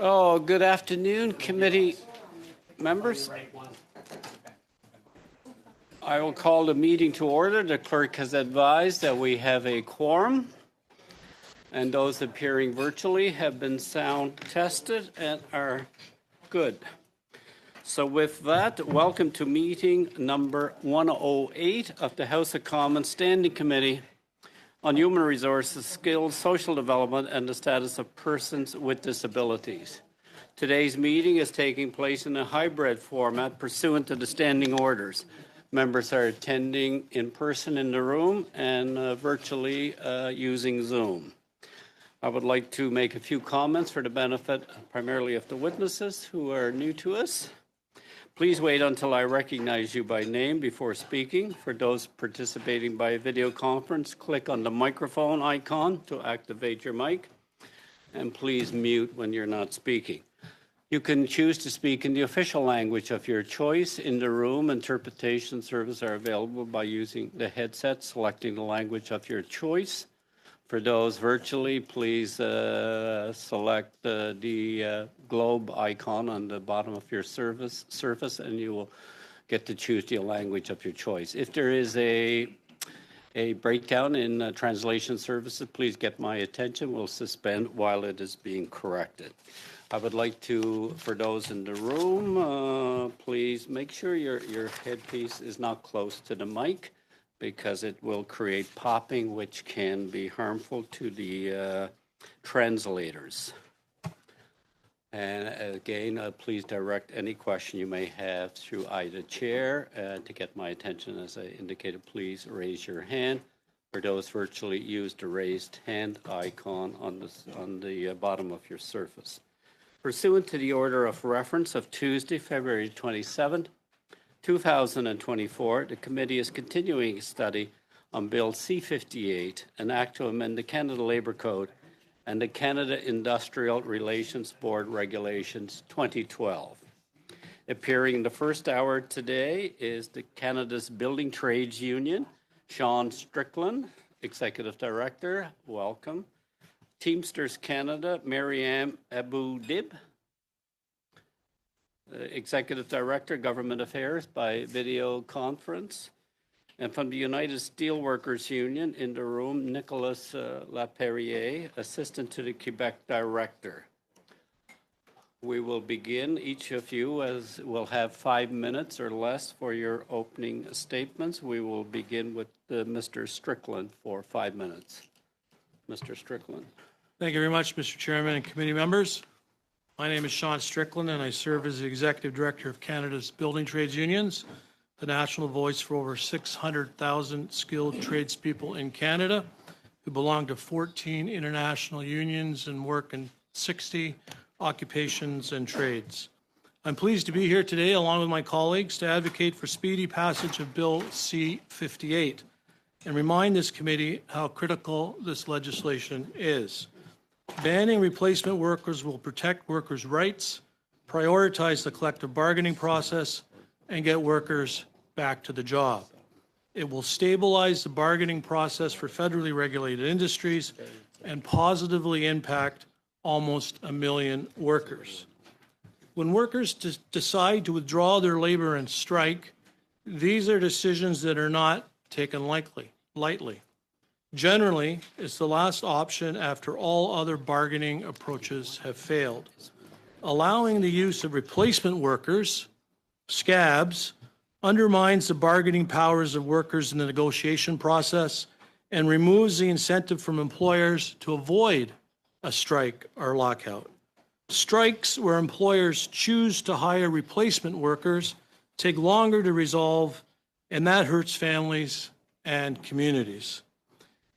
Oh, good afternoon, committee members. I will call the meeting to order. The clerk has advised that we have a quorum, and those appearing virtually have been sound tested and are good. So with that, welcome to meeting number 108 of the House of Commons Standing Committee on Human Resources, Skills, Social Development, and the Status of Persons with Disabilities. Today's meeting is taking place in a hybrid format pursuant to the standing orders. Members are attending in person in the room and virtually using Zoom. I would like to make a few comments for the benefit primarily of the witnesses who are new to us. Please wait until I recognize you by name before speaking. For those participating by video conference, click on the microphone icon to activate your mic, and please mute when you're not speaking. You can choose to speak in the official language of your choice. In the room, interpretation services are available by using the headset, selecting the language of your choice. For those virtually, please select the globe icon on the bottom of your surface, and you will get to choose the language of your choice. If there is a breakdown in translation services, please get my attention. We'll suspend while it is being corrected. I would like to, for those in the room, please make sure your headpiece is not close to the mic, because it will create popping, which can be harmful to the translators. And again, please direct any question you may have through either chair. To get my attention, as I indicated, please raise your hand. For those virtually, use the raised hand icon on the bottom of your surface. Pursuant to the order of reference of Tuesday, February 27th, 2024, the committee is continuing a study on Bill C-58, an act to amend the Canada Labour Code and the Canada Industrial Relations Board Regulations 2012. Appearing in the first hour today is the Canada's Building Trades Union, Sean Strickland, Executive Director, welcome. Teamsters Canada, Mariam Abu-Dib, Executive Director, Government Affairs by video conference. And from the United Steelworkers Union in the room, Nicolas Laperriere, Assistant to the Quebec Director. We will begin, each of you will have 5 minutes or less for your opening statements. We will begin with Mr. Strickland for 5 minutes. Mr. Strickland. Thank you very much, Mr. Chairman and committee members. My name is Sean Strickland, and I serve as the Executive Director of Canada's Building Trades Unions, the national voice for over 600,000 skilled tradespeople in Canada who belong to 14 international unions and work in 60 occupations and trades. I'm pleased to be here today, along with my colleagues, to advocate for speedy passage of Bill C-58 and remind this committee how critical this legislation is. Banning replacement workers will protect workers' rights, prioritize the collective bargaining process, and get workers back to the job. It will stabilize the bargaining process for federally regulated industries and positively impact almost 1 million workers. When workers decide to withdraw their labor and strike, these are decisions that are not taken lightly. Generally, it's the last option after all other bargaining approaches have failed. Allowing the use of replacement workers, scabs, undermines the bargaining powers of workers in the negotiation process and removes the incentive from employers to avoid a strike or lockout. Strikes where employers choose to hire replacement workers take longer to resolve, and that hurts families and communities.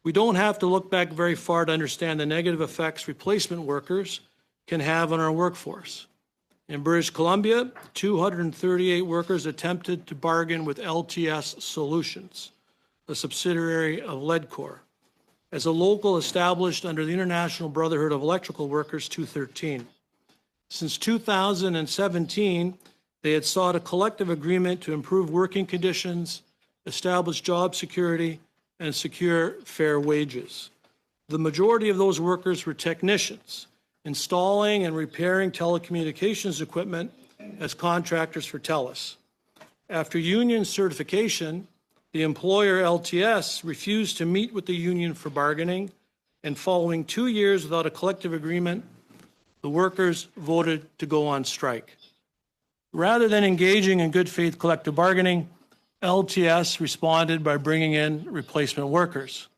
We don't have to look back very far to understand the negative effects replacement workers can have on our workforce. In British Columbia, 238 workers attempted to bargain with LTS Solutions, a subsidiary of Ledcor, as a local established under the International Brotherhood of Electrical Workers 213. Since 2017, they had sought a collective agreement to improve working conditions, establish job security, and secure fair wages. The majority of those workers were technicians, installing and repairing telecommunications equipment as contractors for TELUS. After union certification, the employer LTS refused to meet with the union for bargaining, and following 2 years without a collective agreement, the workers voted to go on strike. Rather than engaging in good faith collective bargaining, LTS responded by bringing in replacement workers.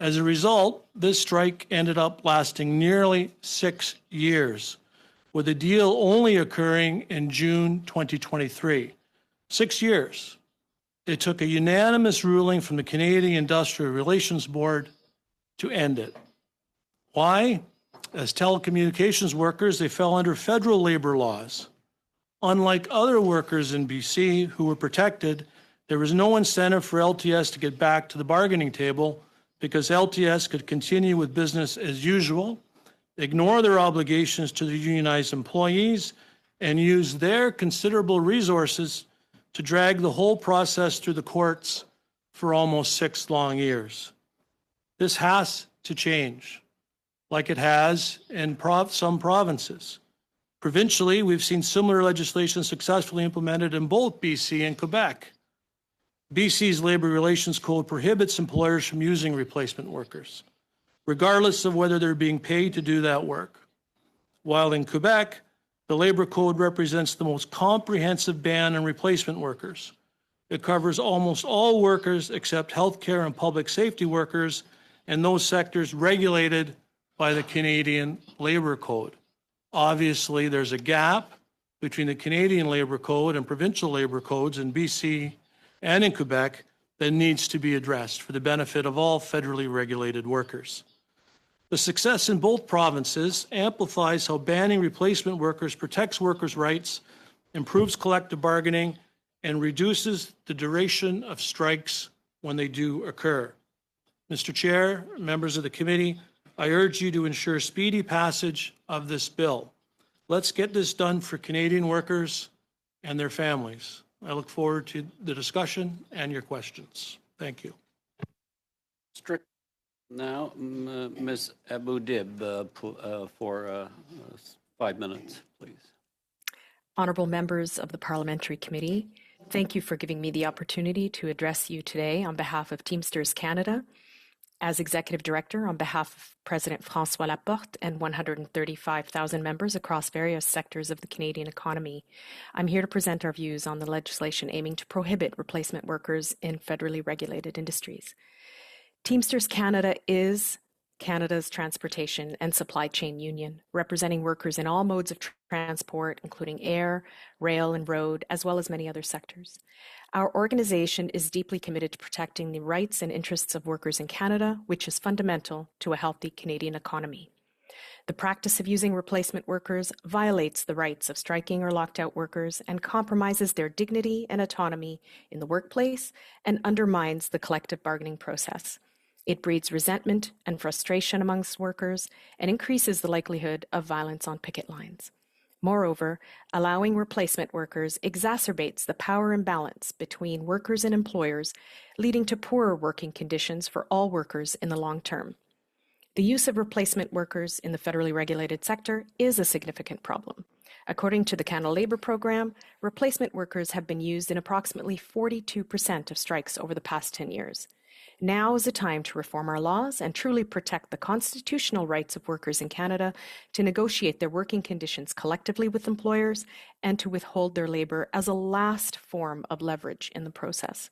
As a result, this strike ended up lasting nearly 6 years, with a deal only occurring in June 2023. 6 years. It took a unanimous ruling from the Canadian Industrial Relations Board to end it. Why? As telecommunications workers, they fell under federal labor laws. Unlike other workers in BC who were protected, there was no incentive for LTS to get back to the bargaining table because LTS could continue with business as usual, ignore their obligations to the unionized employees, and use their considerable resources to drag the whole process through the courts for almost 6 long years. This has to change, like it has in some provinces. Provincially, we've seen similar legislation successfully implemented in both BC and Quebec. BC's Labour Relations Code prohibits employers from using replacement workers, regardless of whether they're being paid to do that work. While in Quebec, the Labour Code represents the most comprehensive ban on replacement workers. It covers almost all workers except healthcare and public safety workers and those sectors regulated by the Canadian Labour Code. Obviously, there's a gap between the Canadian Labour Code and provincial labour codes in BC and in Quebec that needs to be addressed for the benefit of all federally regulated workers. The success in both provinces amplifies how banning replacement workers protects workers' rights, improves collective bargaining, and reduces the duration of strikes when they do occur. Mr. Chair, members of the committee, I urge you to ensure speedy passage of this bill. Let's get this done for Canadian workers and their families. I look forward to the discussion and your questions. Thank you. Strict. Now, Ms. Abou-Dib for 5 minutes, please. Honourable members of the Parliamentary Committee, thank you for giving me the opportunity to address you today on behalf of Teamsters Canada, as Executive Director on behalf of President François Laporte and 135,000 members across various sectors of the Canadian economy. I'm here to present our views on the legislation aiming to prohibit replacement workers in federally regulated industries. Teamsters Canada is Canada's transportation and supply chain union, representing workers in all modes of transport, including air, rail, and road, as well as many other sectors. Our organization is deeply committed to protecting the rights and interests of workers in Canada, which is fundamental to a healthy Canadian economy. The practice of using replacement workers violates the rights of striking or locked out workers and compromises their dignity and autonomy in the workplace and undermines the collective bargaining process. It breeds resentment and frustration amongst workers and increases the likelihood of violence on picket lines. Moreover, allowing replacement workers exacerbates the power imbalance between workers and employers, leading to poorer working conditions for all workers in the long term. The use of replacement workers in the federally regulated sector is a significant problem. According to the Canada Labour Program, replacement workers have been used in approximately 42% of strikes over the past 10 years. Now is the time to reform our laws and truly protect the constitutional rights of workers in Canada to negotiate their working conditions collectively with employers and to withhold their labour as a last form of leverage in the process.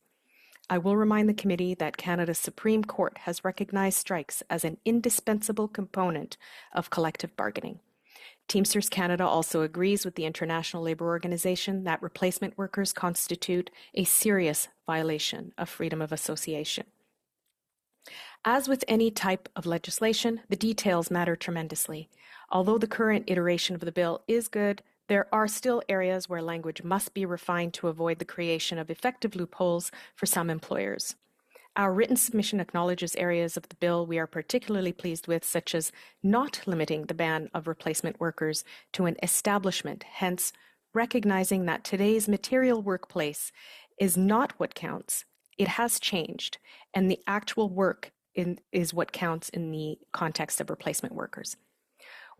I will remind the committee that Canada's Supreme Court has recognized strikes as an indispensable component of collective bargaining. Teamsters Canada also agrees with the International Labour Organization that replacement workers constitute a serious violation of freedom of association. As with any type of legislation, the details matter tremendously. Although the current iteration of the bill is good, there are still areas where language must be refined to avoid the creation of effective loopholes for some employers. Our written submission acknowledges areas of the bill we are particularly pleased with, such as not limiting the ban of replacement workers to an establishment, hence recognizing that today's material workplace is not what counts. It has changed, and the actual work is what counts in the context of replacement workers.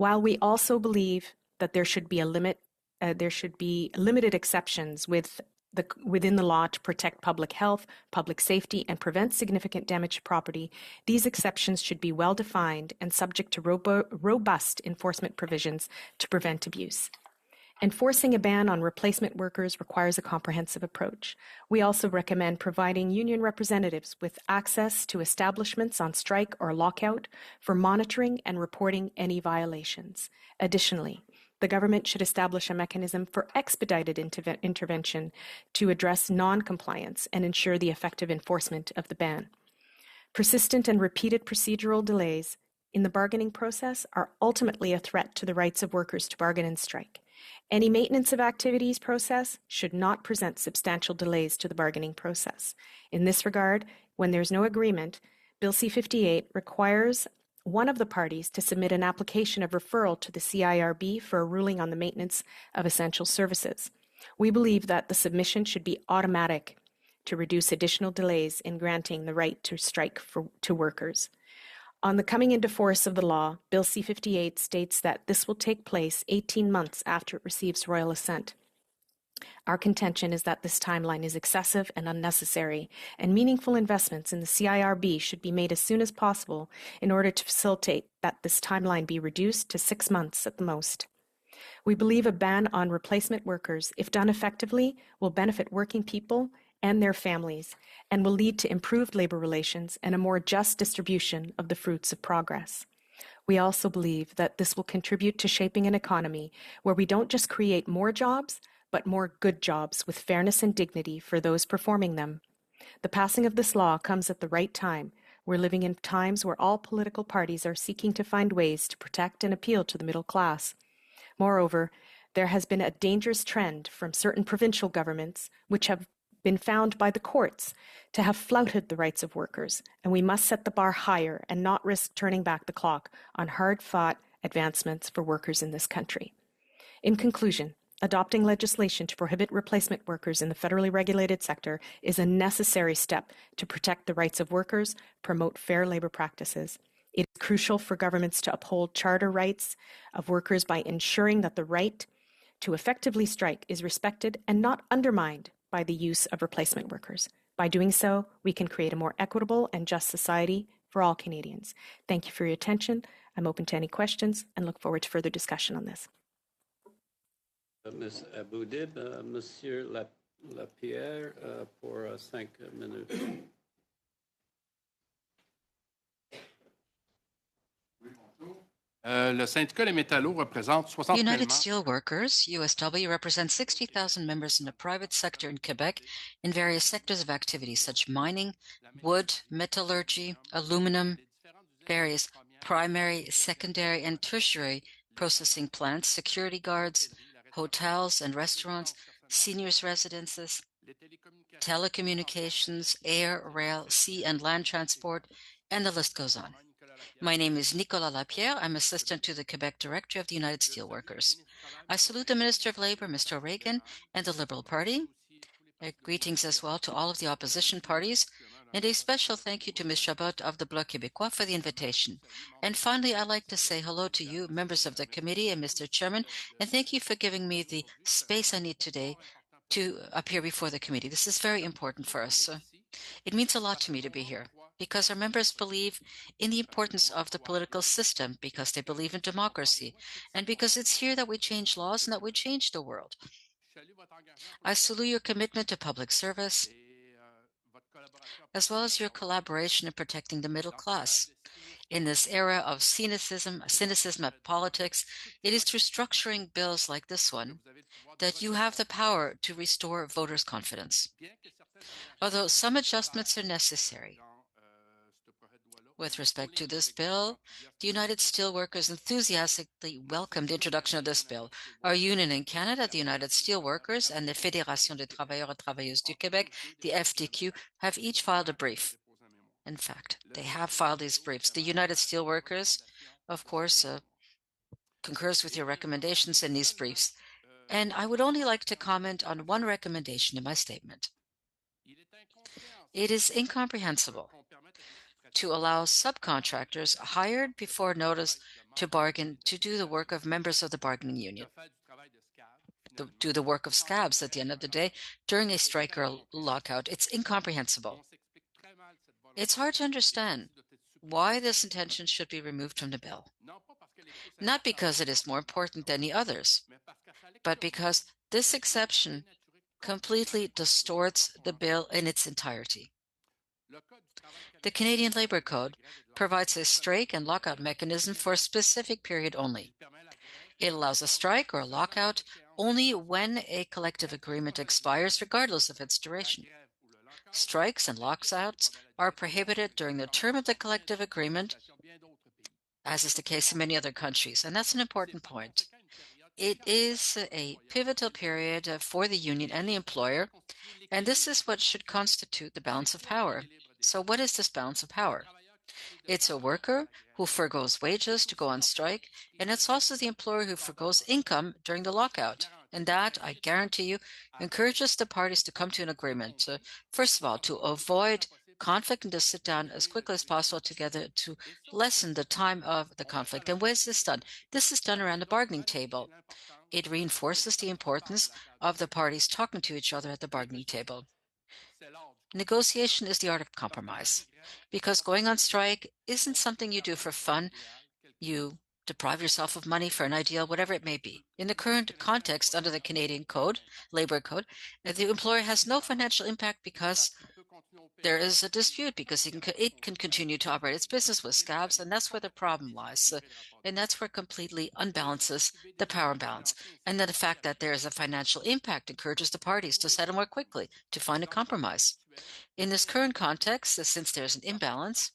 While we also believe that there should be limited exceptions within the law to protect public health, public safety, and prevent significant damage to property, these exceptions should be well defined and subject to robust enforcement provisions to prevent abuse. Enforcing a ban on replacement workers requires a comprehensive approach. We also recommend providing union representatives with access to establishments on strike or lockout for monitoring and reporting any violations. Additionally, the government should establish a mechanism for expedited intervention to address non-compliance and ensure the effective enforcement of the ban. Persistent and repeated procedural delays in the bargaining process are ultimately a threat to the rights of workers to bargain and strike. Any maintenance of activities process should not present substantial delays to the bargaining process. In this regard, when there's no agreement, Bill C-58 requires one of the parties to submit an application of referral to the CIRB for a ruling on the maintenance of essential services. We believe that the submission should be automatic to reduce additional delays in granting the right to strike to workers. On the coming into force of the law, Bill C-58 states that this will take place 18 months after it receives royal assent. Our contention is that this timeline is excessive and unnecessary, and meaningful investments in the CIRB should be made as soon as possible in order to facilitate that this timeline be reduced to 6 months at the most. We believe a ban on replacement workers, if done effectively, will benefit working people and their families, and will lead to improved labor relations and a more just distribution of the fruits of progress. We also believe that this will contribute to shaping an economy where we don't just create more jobs, but more good jobs with fairness and dignity for those performing them. The passing of this law comes at the right time. We're living in times where all political parties are seeking to find ways to protect and appeal to the middle class. Moreover, there has been a dangerous trend from certain provincial governments, which have been found by the courts to have flouted the rights of workers, and we must set the bar higher and not risk turning back the clock on hard-fought advancements for workers in this country. In conclusion, adopting legislation to prohibit replacement workers in the federally regulated sector is a necessary step to protect the rights of workers, promote fair labor practices. It is crucial for governments to uphold charter rights of workers by ensuring that the right to effectively strike is respected and not undermined by the use of replacement workers. By doing so, we can create a more equitable and just society for all Canadians. Thank you for your attention. I'm open to any questions and look forward to further discussion on this. Ms. Aboudib, Monsieur Lapierre, pour 5 minutes. Le syndicat Les Métallos représente 60 United membres. Steelworkers, USW, represents 60,000 members in the private sector in Quebec in various sectors of activity such as mining, wood, metallurgy, aluminum, various primary, secondary, and tertiary processing plants, security guards, hotels and restaurants, seniors' residences, telecommunications, air, rail, sea and land transport, and the list goes on. My name is Nicolas Lapierre. I'm assistant to the Quebec Director of the United Steelworkers. I salute the Minister of Labour, Mr. Reagan, and the Liberal Party. Greetings as well to all of the opposition parties, and a special thank you to Ms. Chabot of the Bloc Québécois for the invitation. And finally, I'd like to say hello to you, members of the committee, and Mr. Chairman, and thank you for giving me the space I need today to appear before the committee. This is very important for us. It means a lot to me to be here, because our members believe in the importance of the political system, because they believe in democracy, and because it's here that we change laws and that we change the world. I salute your commitment to public service, as well as your collaboration in protecting the middle class. In this era of cynicism of politics, it is through structuring bills like this one that you have the power to restore voters' confidence. Although some adjustments are necessary, with respect to this bill, the United Steelworkers enthusiastically welcomed the introduction of this bill. Our union in Canada, the United Steelworkers, and the Fédération des Travailleurs et Travailleuses du Québec, the FDQ, have each filed a brief. In fact, they have filed these briefs. The United Steelworkers, of course, concurs with your recommendations in these briefs. And I would only like to comment on one recommendation in my statement. It is incomprehensible to allow subcontractors hired before notice to bargain, to do the work of members of the bargaining union, do the work of scabs at the end of the day during a strike or a lockout. It's incomprehensible. It's hard to understand why this intention should be removed from the bill. Not because it is more important than the others, but because this exception completely distorts the bill in its entirety. The Canadian Labour Code provides a strike and lockout mechanism for a specific period only. It allows a strike or a lockout only when a collective agreement expires, regardless of its duration. Strikes and lockouts are prohibited during the term of the collective agreement, as is the case in many other countries, and that's an important point. It is a pivotal period for the union and the employer, and this is what should constitute the balance of power. So what is this balance of power? It's a worker who forgoes wages to go on strike, and it's also the employer who forgoes income during the lockout. And that, I guarantee you, encourages the parties to come to an agreement. First of all, to avoid conflict and to sit down as quickly as possible together to lessen the time of the conflict. And where is this done? This is done around the bargaining table. It reinforces the importance of the parties talking to each other at the bargaining table. Negotiation is the art of compromise, because going on strike isn't something you do for fun. You deprive yourself of money for an ideal, whatever it may be. In the current context under the Canadian Code, Labour Code, the employer has no financial impact because there is a dispute, because it can continue to operate its business with scabs, and that's where the problem lies. And that's where it completely unbalances the power balance. And then the fact that there is a financial impact encourages the parties to settle more quickly, to find a compromise. In this current context, since there's an imbalance,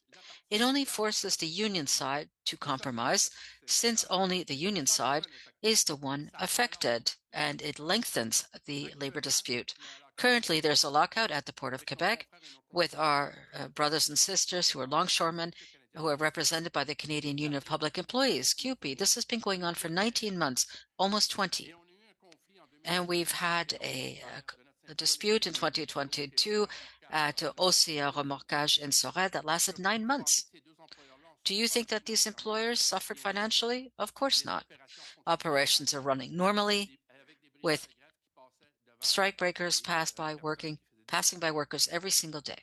it only forces the union side to compromise, since only the union side is the one affected, and it lengthens the labor dispute. Currently, there's a lockout at the Port of Quebec with our brothers and sisters who are longshoremen, who are represented by the Canadian Union of Public Employees, CUPE. This has been going on for 19 months, almost 20. And we've had a dispute in 2022 at Océan Remorquage in Sorel that lasted 9 months. Do you think that these employers suffered financially? Of course not. Operations are running normally with strike breakers passing by workers every single day.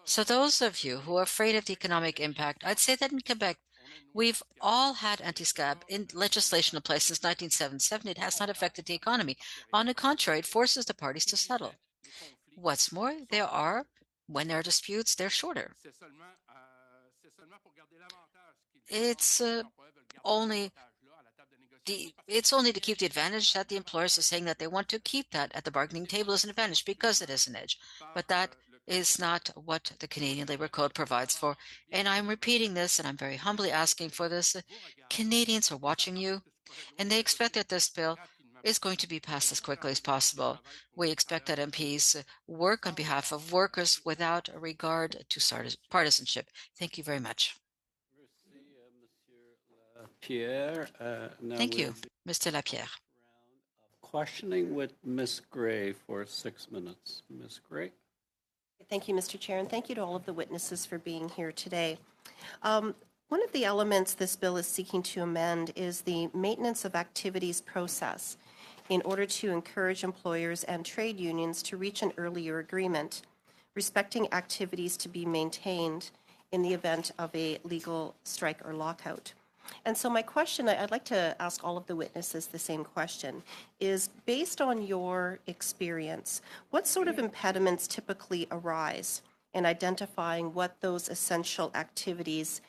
So those of you who are afraid of the economic impact, I'd say that in Quebec, we've all had anti-scab in legislation in place since 1977. It has not affected the economy. On the contrary, it forces the parties to settle. What's more, when there are disputes, they're shorter. It's only to keep the advantage that the employers are saying that they want to keep that at the bargaining table as an advantage because it is an edge. But that is not what the Canadian Labour Code provides for. And I'm repeating this, and I'm very humbly asking for this. Canadians are watching you, and they expect that this bill is going to be passed as quickly as possible. We expect that MPs work on behalf of workers without regard to partisanship. Thank you very much. Pierre. Thank you, Mr. Lapierre. Questioning with Ms. Gray for 6 minutes. Ms. Gray. Thank you, Mr. Chair, and thank you to all of the witnesses for being here today. One of the elements this bill is seeking to amend is the maintenance of activities process in order to encourage employers and trade unions to reach an earlier agreement, respecting activities to be maintained in the event of a legal strike or lockout. And so my question, I'd like to ask all of the witnesses the same question, is based on your experience, what sort of impediments typically arise in identifying what those essential activities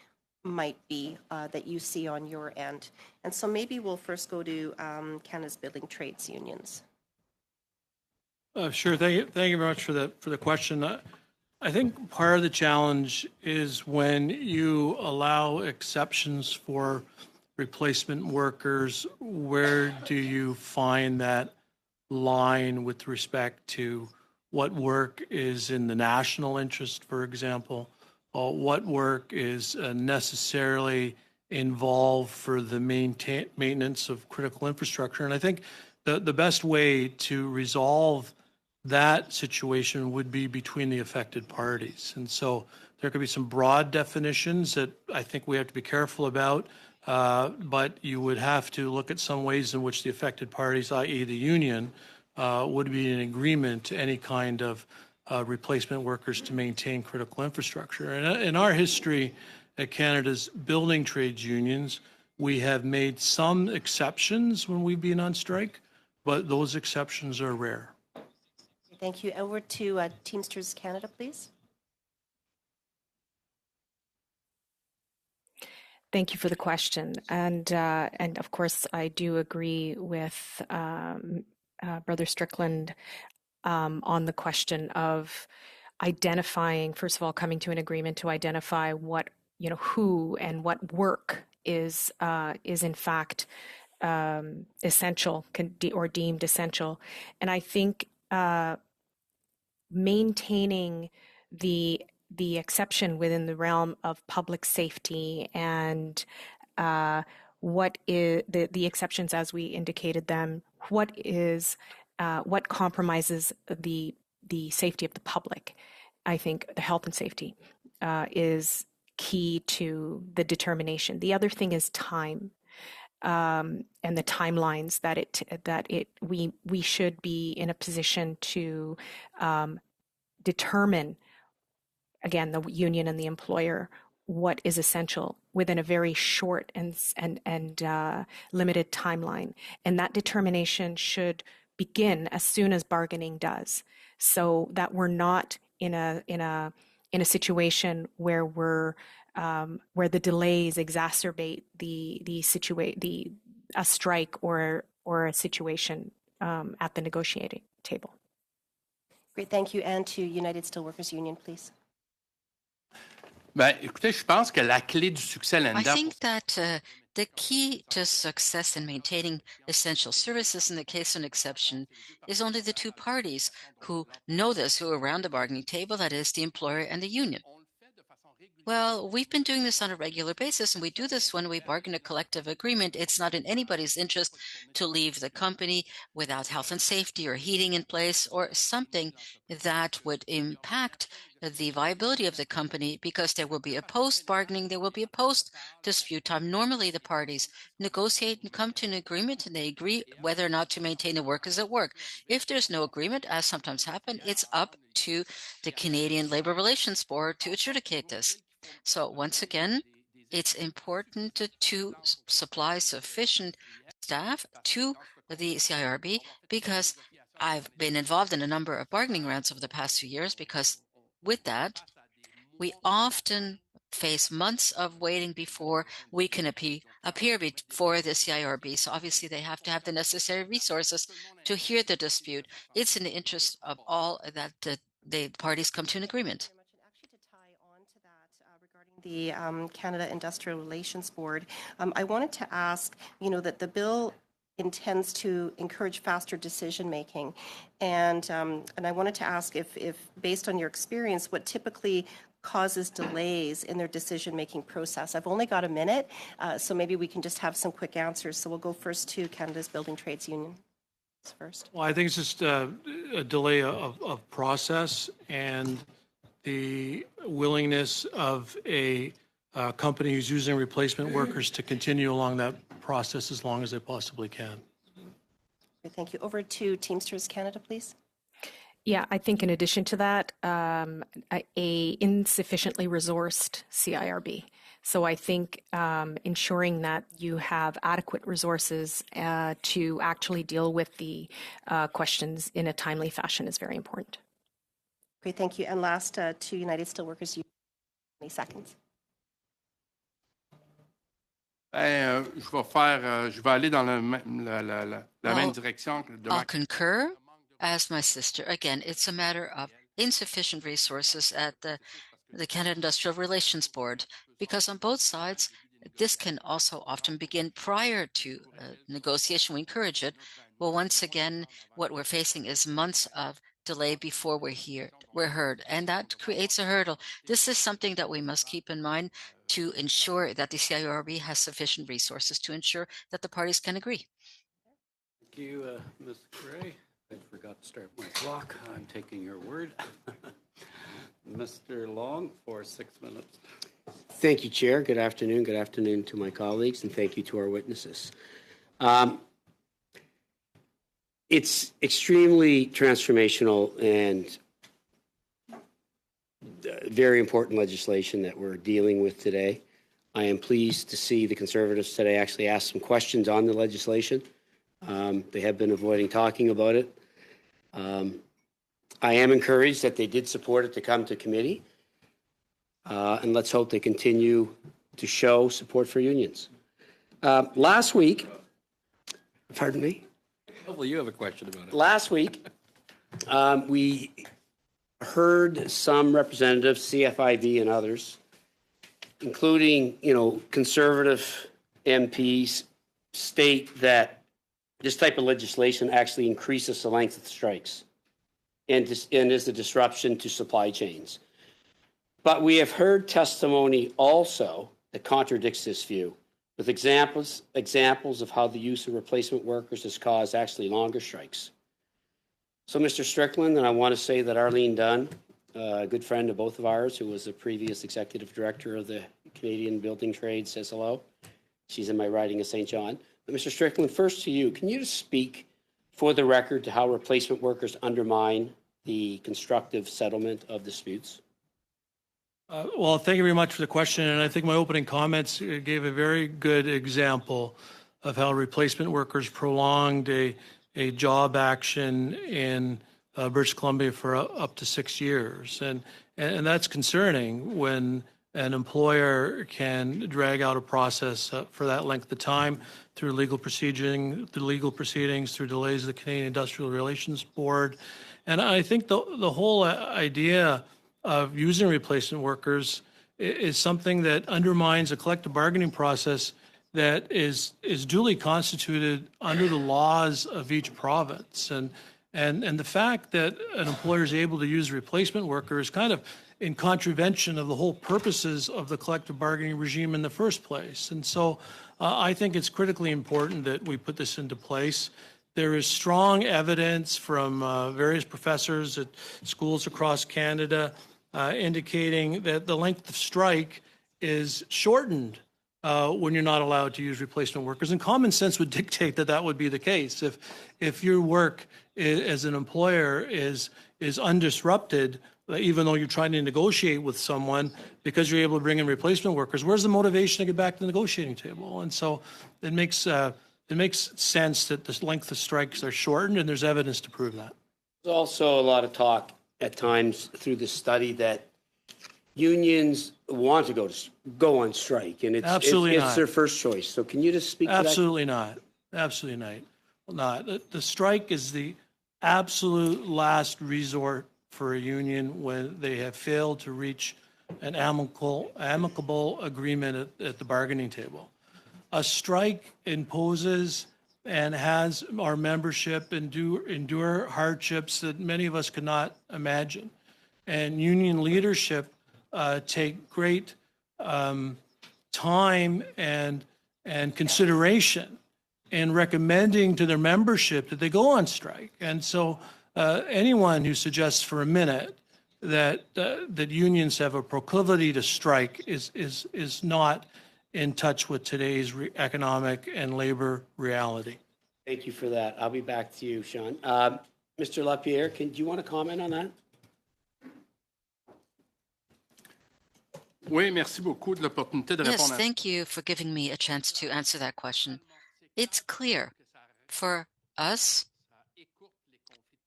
might be that you see on your end? And so maybe we'll first go to Canada's Building Trades Unions. Sure. Thank you very much for the question. I think part of the challenge is when you allow exceptions for replacement workers, where do you find that line with respect to what work is in the national interest, for example, or what work is necessarily involved for the maintenance of critical infrastructure? And I think the best way to resolve that situation would be between the affected parties. And so there could be some broad definitions that I think we have to be careful about, but you would have to look at some ways in which the affected parties, i.e. the union, would be in agreement to any kind of replacement workers to maintain critical infrastructure. And in our history at Canada's building trades unions, we have made some exceptions when we've been on strike, but those exceptions are rare. Thank you. Over to Teamsters Canada, please. Thank you for the question. And of course, I do agree with Brother Strickland on the question of identifying, first of all, coming to an agreement to identify what, who and what work is in fact essential or deemed essential. And I think maintaining the exception within the realm of public safety and what is the exceptions as we indicated them, what compromises the safety of the public. I think the health and safety is key to the determination. The other thing is time. And the timelines that we should be in a position to determine, again, the union and the employer, what is essential within a very short and limited timeline, and that determination should begin as soon as bargaining does, so that we're not in a situation where where the delays exacerbate a strike or a situation at the negotiating table. Great, thank you. And to United Steelworkers Union, please. Ben, écoutez, je pense que la clé du succès I là-dedans, think that the key to success in maintaining essential services in the case of an exception is only the two parties who know this, who are around the bargaining table, that is, the employer and the union. Well, we've been doing this on a regular basis, and we do this when we bargain a collective agreement. It's not in anybody's interest to leave the company without health and safety or heating in place or something that would impact the viability of the company, because there will be a post-bargaining, there will be a post-dispute time. Normally, the parties negotiate and come to an agreement, and they agree whether or not to maintain the workers at work. If there's no agreement, as sometimes happens, it's up to the Canadian Labour Relations Board to adjudicate this. So once again, it's important to supply sufficient staff to the CIRB, because I've been involved in a number of bargaining rounds over the past few years, because with that, we often face months of waiting before we can appear before the CIRB. So obviously they have to have the necessary resources to hear the dispute. It's in the interest of all that the parties come to an agreement. The Canada Industrial Relations Board, I wanted to ask, that the bill intends to encourage faster decision making, and I wanted to ask if based on your experience, what typically causes delays in their decision making process. I've only got a minute, so maybe we can just have some quick answers. So we'll go first to Canada's Building Trades Union. First. Well, I think it's just a delay of process and the willingness of a company who's using replacement workers to continue along that process as long as they possibly can. Thank you. Over to Teamsters Canada, please. Yeah, I think in addition to that, a insufficiently resourced CIRB. So I think ensuring that you have adequate resources to actually deal with the questions in a timely fashion is very important. Great, thank you. And last, to United Steelworkers Union, 20 seconds. Je vais aller dans la même direction. I'll concur as my sister. Again, it's a matter of insufficient resources at the Canada Industrial Relations Board, because on both sides, this can also often begin prior to negotiation. We encourage it. Well, once again, what we're facing is months of delay before we're heard, and that creates a hurdle. This is something that we must keep in mind to ensure that the CIRB has sufficient resources to ensure that the parties can agree. Thank you, Ms. Gray. I forgot to start my clock. I'm taking your word. Mr. Long for 6 minutes. Thank you, Chair. Good afternoon. Good afternoon to my colleagues, and thank you to our witnesses. It's extremely transformational and very important legislation that we're dealing with today. I am pleased to see the Conservatives today actually ask some questions on the legislation. They have been avoiding talking about it. I am encouraged that they did support it to come to committee. And let's hope they continue to show support for unions. Last week, pardon me? Hopefully you have a question about it. Last week, we heard some representatives, CFIB and others, including, Conservative MPs, state that this type of legislation actually increases the length of the strikes and is a disruption to supply chains. But we have heard testimony also that contradicts this view, with examples of how the use of replacement workers has caused actually longer strikes. So, Mr. Strickland, and I want to say that Arlene Dunn, a good friend of both of ours, who was the previous executive director of the Canadian Building Trade, says hello. She's in my riding of St. John. But Mr. Strickland, first to you, can you just speak for the record to how replacement workers undermine the constructive settlement of disputes? Well, thank you very much for the question. And I think my opening comments gave a very good example of how replacement workers prolonged a job action in British Columbia for up to 6 years. And that's concerning when an employer can drag out a process for that length of time through legal proceedings, through delays of the Canadian Industrial Relations Board. And I think the whole idea of using replacement workers is something that undermines a collective bargaining process that is duly constituted under the laws of each province. And the fact that an employer is able to use replacement workers is kind of in contravention of the whole purposes of the collective bargaining regime in the first place. And so I think it's critically important that we put this into place. There is strong evidence from various professors at schools across Canada indicating that the length of strike is shortened when you're not allowed to use replacement workers. And common sense would dictate that that would be the case. If your work as an employer is undisrupted, even though you're trying to negotiate with someone because you're able to bring in replacement workers, where's the motivation to get back to the negotiating table? And so it makes sense that the length of strikes are shortened, and there's evidence to prove that. There's also a lot of talk at times through the study that unions want to go on strike, and it's their first choice. So can you just speak to that? Absolutely not. Absolutely not. The strike is the absolute last resort for a union when they have failed to reach an amicable agreement at the bargaining table. A strike imposes and has our membership endure hardships that many of us could not imagine. And union leadership take great time and consideration in recommending to their membership that they go on strike. And so anyone who suggests for a minute that unions have a proclivity to strike is not in touch with today's economic and labor reality. Thank you for that. I'll be back to you, Sean. Mr. Lapierre, do you want to comment on that? Oui, merci beaucoup de l'opportunité de Yes, répondre à thank you for giving me a chance to answer that question. It's clear for us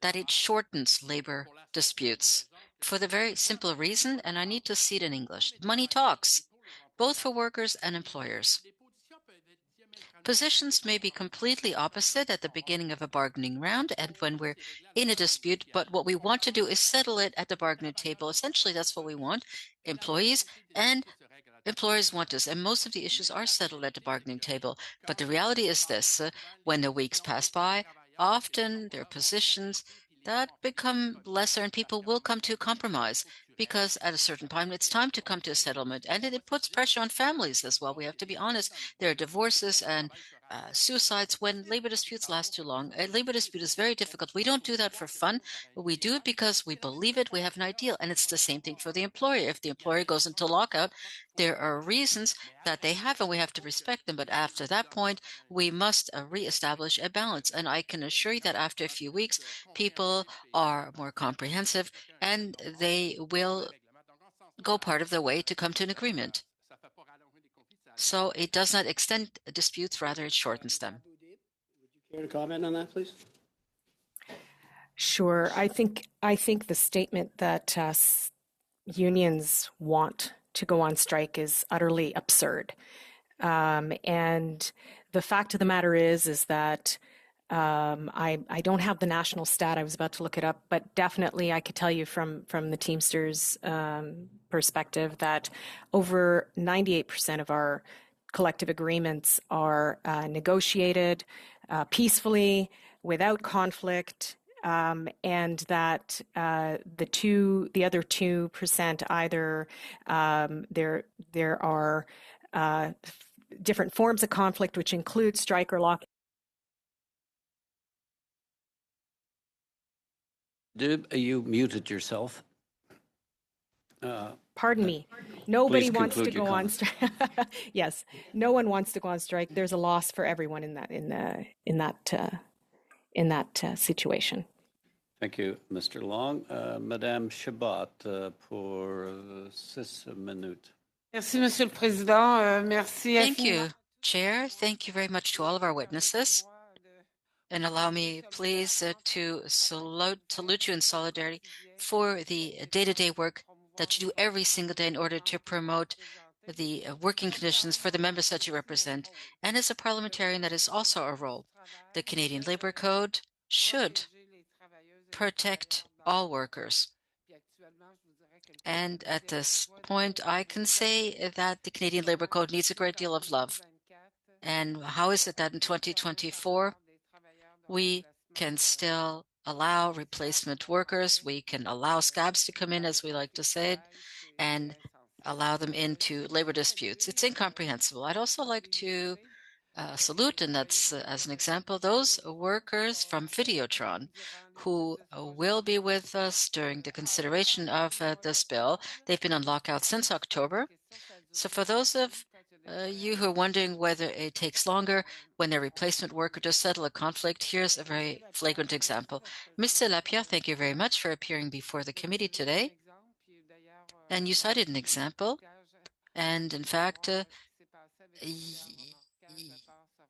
that it shortens labor disputes for the very simple reason, and I need to see it in English. Money talks, both for workers and employers. Positions may be completely opposite at the beginning of a bargaining round and when we're in a dispute, but what we want to do is settle it at the bargaining table. Essentially, that's what we want. Employees and employers want us, and most of the issues are settled at the bargaining table. But the reality is this, when the weeks pass by, often there are positions that become lesser and people will come to compromise because at a certain time it's time to come to a settlement, and it puts pressure on families as well. We have to be honest. There are divorces and suicides when labor disputes last too long. A labor dispute is very difficult. We don't do that for fun, but we do it because we believe it, we have an ideal, and it's the same thing for the employer. If the employer goes into lockout, there are reasons that they have, and we have to respect them. But after that point, we must reestablish a balance. And I can assure you that after a few weeks, people are more comprehensive, and they will go part of the way to come to an agreement. So it does not extend disputes, rather it shortens them. Care to comment on that, please? Sure. I think the statement that unions want to go on strike is utterly absurd. And the fact of the matter is that I don't have the national stat. I was about to look it up, but definitely I could tell you from the Teamsters perspective that over 98% of our collective agreements are negotiated peacefully, without conflict, and that the other 2% either there are different forms of conflict, which include strike or lock. You muted yourself. Pardon me. Nobody Please wants to conclude your go on comment. strike. Yes, no one wants to go on strike. There's a loss for everyone in that situation. Thank you, Mr. Long. Madame Chabot, pour 6 minutes. Merci, Monsieur le Président. Merci. Thank you, Chair. Thank you very much to all of our witnesses. And allow me, please, to salute you in solidarity for the day-to-day work that you do every single day in order to promote the working conditions for the members that you represent. And as a parliamentarian, that is also our role. The Canadian Labour Code should protect all workers. And at this point, I can say that the Canadian Labour Code needs a great deal of love. And how is it that in 2024, we can still allow replacement workers, we can allow scabs to come in, as we like to say it, and allow them into labor disputes? It's incomprehensible. I'd also like to salute, and that's as an example, those workers from Videotron who will be with us during the consideration of this bill. They've been on lockout since October. So for those of you who are wondering whether it takes longer when their replacement worker does settle a conflict, here's a very flagrant example. Mr. Lapierre, thank you very much for appearing before the committee today. And you cited an example. And in fact,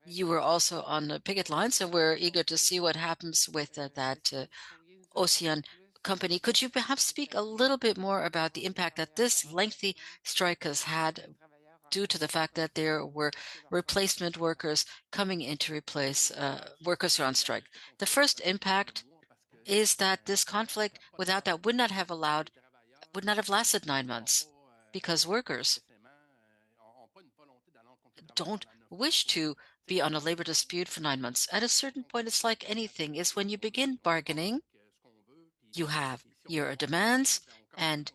you were also on the picket line, so we're eager to see what happens with that Ocean company. Could you perhaps speak a little bit more about the impact that this lengthy strike has had due to the fact that there were replacement workers coming in to replace workers who are on strike? The first impact is that this conflict, without that, would not have lasted 9 months, because workers don't wish to be on a labor dispute for 9 months. At a certain point, it's like anything, is when you begin bargaining, you have your demands, and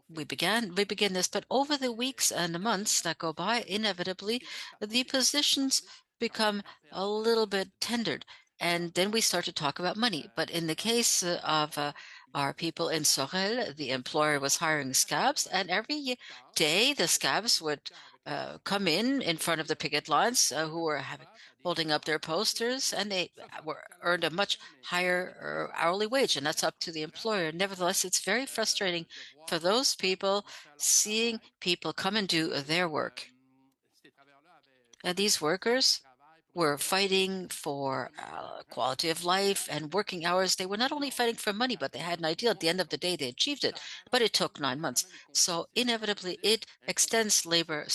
we begin this, but over the weeks and the months that go by, inevitably, the positions become a little bit tendered, and then we start to talk about money. But in the case of our people in Sorel, the employer was hiring scabs, and every day the scabs would come in front of the picket lines who were holding up their posters, and they earned a much higher hourly wage, and that's up to the employer. Nevertheless, it's very frustrating for those people seeing people come and do their work. And these workers were fighting for quality of life and working hours. They were not only fighting for money, but they had an ideal. At the end of the day, they achieved it, but it took 9 months. So inevitably, it extends labor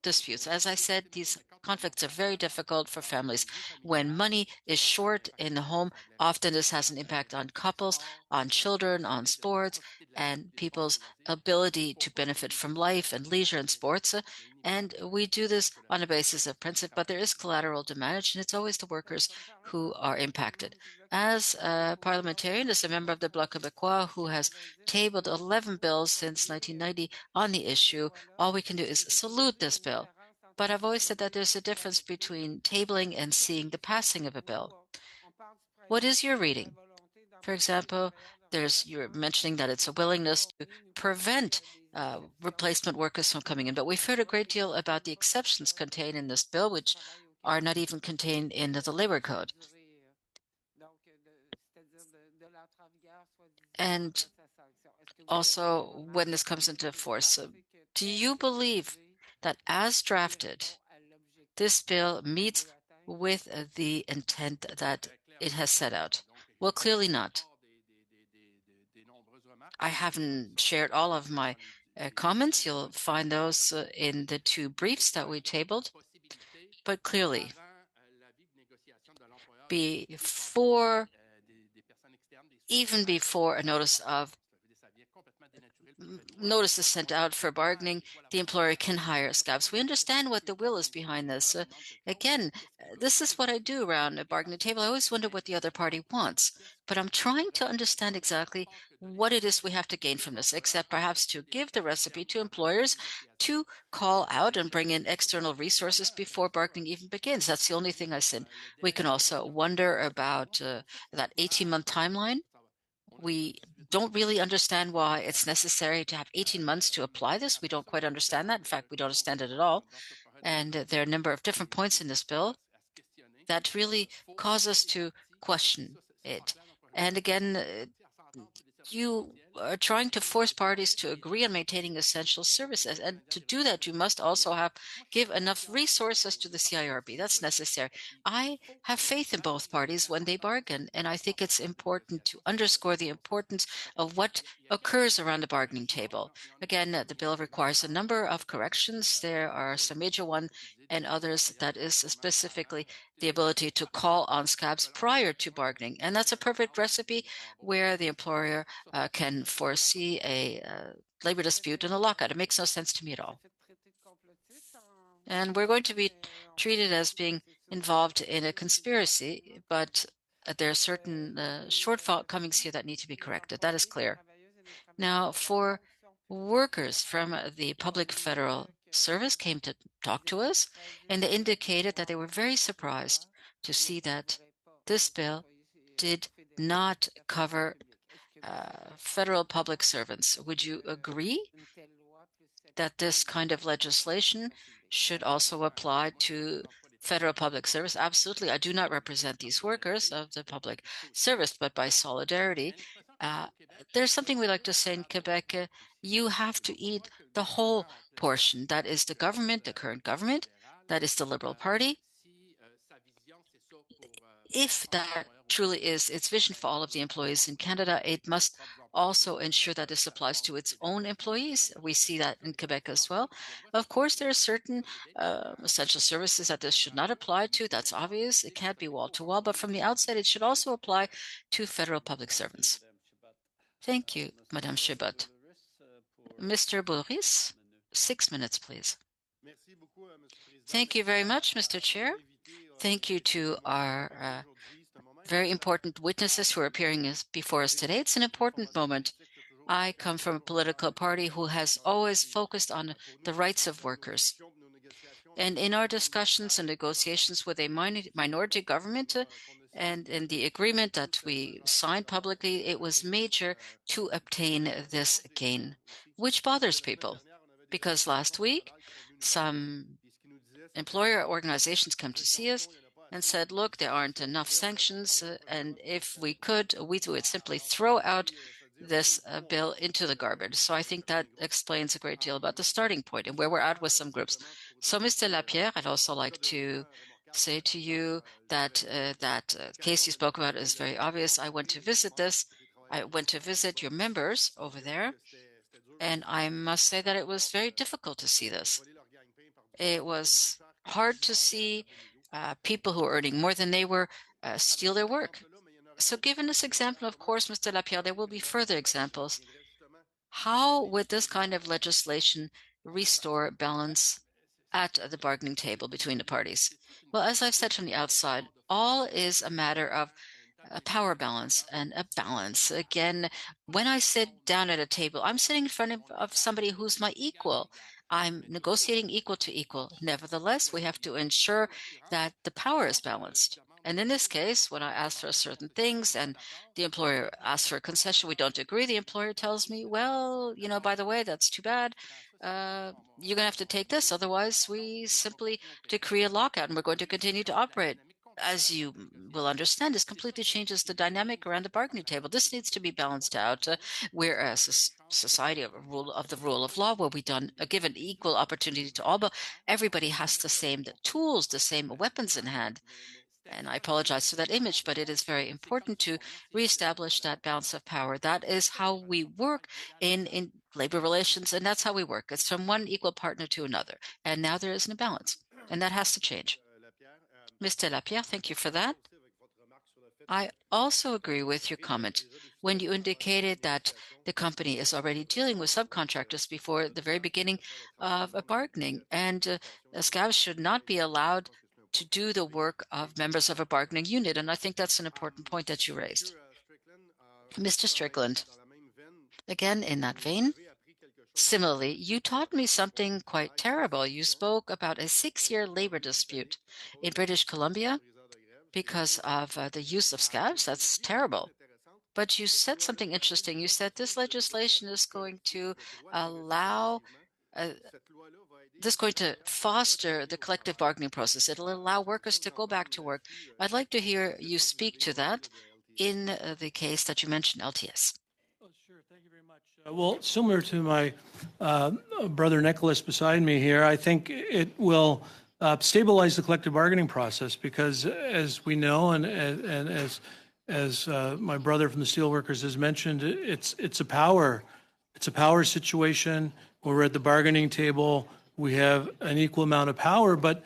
disputes. As I said, these conflicts are very difficult for families. When money is short in the home, often this has an impact on couples, on children, on sports, and people's ability to benefit from life and leisure and sports. And we do this on a basis of principle, but there is collateral damage, and it's always the workers who are impacted. As a parliamentarian, as a member of the Bloc Québécois who has tabled 11 bills since 1990 on the issue, all we can do is salute this bill. But I've always said that there's a difference between tabling and seeing the passing of a bill. What is your reading? For example, you're mentioning that it's a willingness to prevent replacement workers from coming in, but we've heard a great deal about the exceptions contained in this bill, which are not even contained in the labor code. And also, when this comes into force, do you believe that as drafted, this bill meets with the intent that it has set out? Well, clearly not. I haven't shared all of my comments. You'll find those in the two briefs that we tabled. But clearly, even before a notice is sent out for bargaining, the employer can hire scabs. We understand what the will is behind this. Again, this is what I do around a bargaining table. I always wonder what the other party wants, but I'm trying to understand exactly what it is we have to gain from this, except perhaps to give the recipe to employers to call out and bring in external resources before bargaining even begins. That's the only thing I said. We can also wonder about that 18-month timeline. We don't really understand why it's necessary to have 18 months to apply this. We don't quite understand that. In fact, we don't understand it at all. And there are a number of different points in this bill that really cause us to question it. And again, you are trying to force parties to agree on maintaining essential services. And to do that, you must also give enough resources to the CIRB. That's necessary. I have faith in both parties when they bargain, and I think it's important to underscore the importance of what occurs around the bargaining table. Again, the bill requires a number of corrections. There are some major ones and others that is specifically the ability to call on scabs prior to bargaining. And that's a perfect recipe where the employer can foresee a labor dispute and a lockout. It makes no sense to me at all. And we're going to be treated as being involved in a conspiracy, but there are certain shortcomings here that need to be corrected. That is clear. Now, for workers from the public federal service came to talk to us, and they indicated that they were very surprised to see that this bill did not cover federal public servants. Would you agree that this kind of legislation should also apply to federal public service? Absolutely. I do not represent these workers of the public service, but by solidarity, there's something we like to say in Quebec, you have to eat the whole portion. That is the government, the current government, that is the Liberal Party. If that truly is its vision for all of the employees in Canada, it must also ensure that this applies to its own employees. We see that in Quebec as well. Of course, there are certain essential services that this should not apply to. That's obvious. It can't be wall to wall, but from the outset, it should also apply to federal public servants. Thank you, Madame Chabot. Mr. Boris, 6 minutes, please. Thank you very much, Mr. Chair. Thank you to our very important witnesses who are appearing before us today. It's an important moment. I come from a political party who has always focused on the rights of workers. And in our discussions and negotiations with a minority government and in the agreement that we signed publicly, it was major to obtain this gain, which bothers people. Because last week, some employer organizations come to see us and said, look, there aren't enough sanctions, and if we could, we would simply throw out this bill into the garbage. So I think that explains a great deal about the starting point and where we're at with some groups. So, Mr. Lapierre, I'd also like to say to you that that case you spoke about is very obvious. I went to visit this. I went to visit your members over there, and I must say that it was very difficult to see this. It was hard to see people who are earning more than they were steal their work. So given this example, of course, Mr. Lapierre, there will be further examples. How would this kind of legislation restore balance at the bargaining table between the parties? Well, as I've said from the outside, all is a matter of a power balance and a balance. Again, when I sit down at a table, I'm sitting in front of somebody who's my equal. I'm negotiating equal to equal. Nevertheless, we have to ensure that the power is balanced. And in this case, when I ask for certain things and the employer asks for a concession, we don't agree, the employer tells me, well, by the way, that's too bad. You're going to have to take this. Otherwise, we simply decree a lockout and we're going to continue to operate. As you will understand, this completely changes the dynamic around the bargaining table. This needs to be balanced out. We're a society of the rule of law, where we give an equal opportunity to all, but everybody has the same tools, the same weapons in hand. And I apologize for that image, but it is very important to reestablish that balance of power. That is how we work in labor relations, and that's how we work. It's from one equal partner to another. And now there is an imbalance, and that has to change. Mr. Lapierre, thank you for that. I also agree with your comment when you indicated that the company is already dealing with subcontractors before the very beginning of a bargaining, and scabs should not be allowed to do the work of members of a bargaining unit. And I think that's an important point that you raised. Mr. Strickland, again, in that vein, similarly, you taught me something quite terrible. You spoke about a 6-year labor dispute in British Columbia because of the use of scabs. That's terrible. But you said something interesting. You said this legislation is going to foster the collective bargaining process. It'll allow workers to go back to work. I'd like to hear you speak to that in the case that you mentioned, LTS. Oh, sure. Thank you very much. Well, similar to my brother Nicholas beside me here, I think it will stabilize the collective bargaining process because, as we know, and as my brother from the Steelworkers has mentioned, it's a power situation. When we're at the bargaining table, we have an equal amount of power, but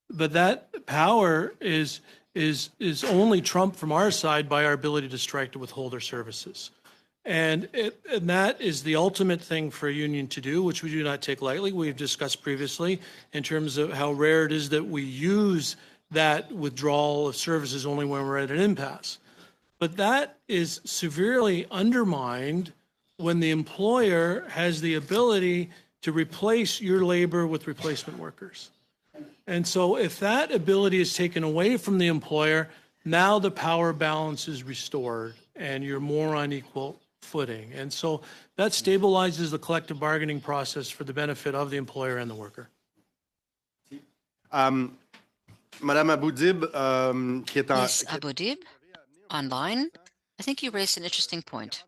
that power is only trumped from our side by our ability to strike to withhold our services. And that is the ultimate thing for a union to do, which we do not take lightly. We've discussed previously in terms of how rare it is that we use that withdrawal of services only when we're at an impasse. But that is severely undermined when the employer has the ability to replace your labor with replacement workers. And so if that ability is taken away from the employer, now the power balance is restored and you're more on equal footing. And so that stabilizes the collective bargaining process for the benefit of the employer and the worker. Madame Aboudib, qui est en... Ms. Aboudib, online, I think you raised an interesting point.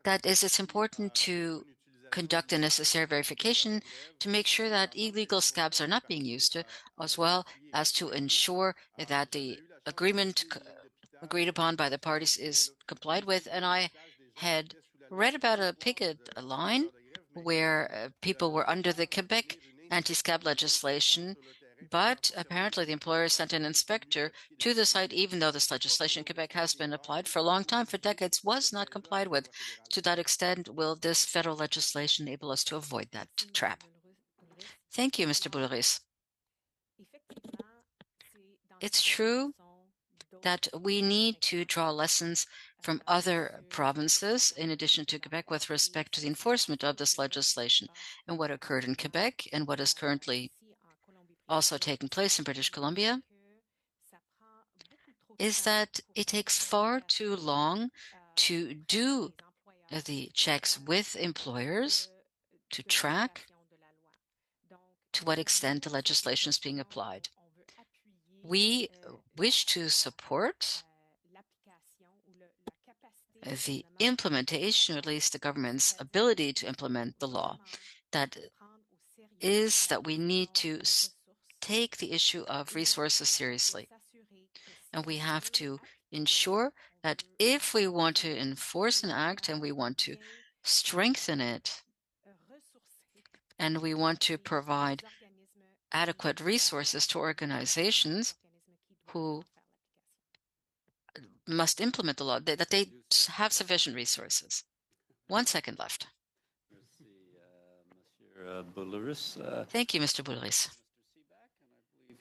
That is, it's important to conduct the necessary verification to make sure that illegal scabs are not being used, as well as to ensure that the agreement agreed upon by the parties is complied with. And I had read about a picket line where people were under the Quebec anti-scab legislation, but apparently the employer sent an inspector to the site, even though this legislation in Quebec has been applied for a long time, for decades, was not complied with. To that extent, will this federal legislation enable us to avoid that trap? Thank you, Mr. Boulris. It's true that we need to draw lessons from other provinces, in addition to Quebec, with respect to the enforcement of this legislation. And what occurred in Quebec and what is currently also taking place in British Columbia is that it takes far too long to do the checks with employers to track to what extent the legislation is being applied. We wish to support the implementation, or at least the government's ability to implement the law. That is that we need to take the issue of resources seriously. And we have to ensure that if we want to enforce an act and we want to strengthen it, and we want to provide adequate resources to organizations who must implement the law, that they have sufficient resources. 1 second left. Thank you, Mr. Boulris.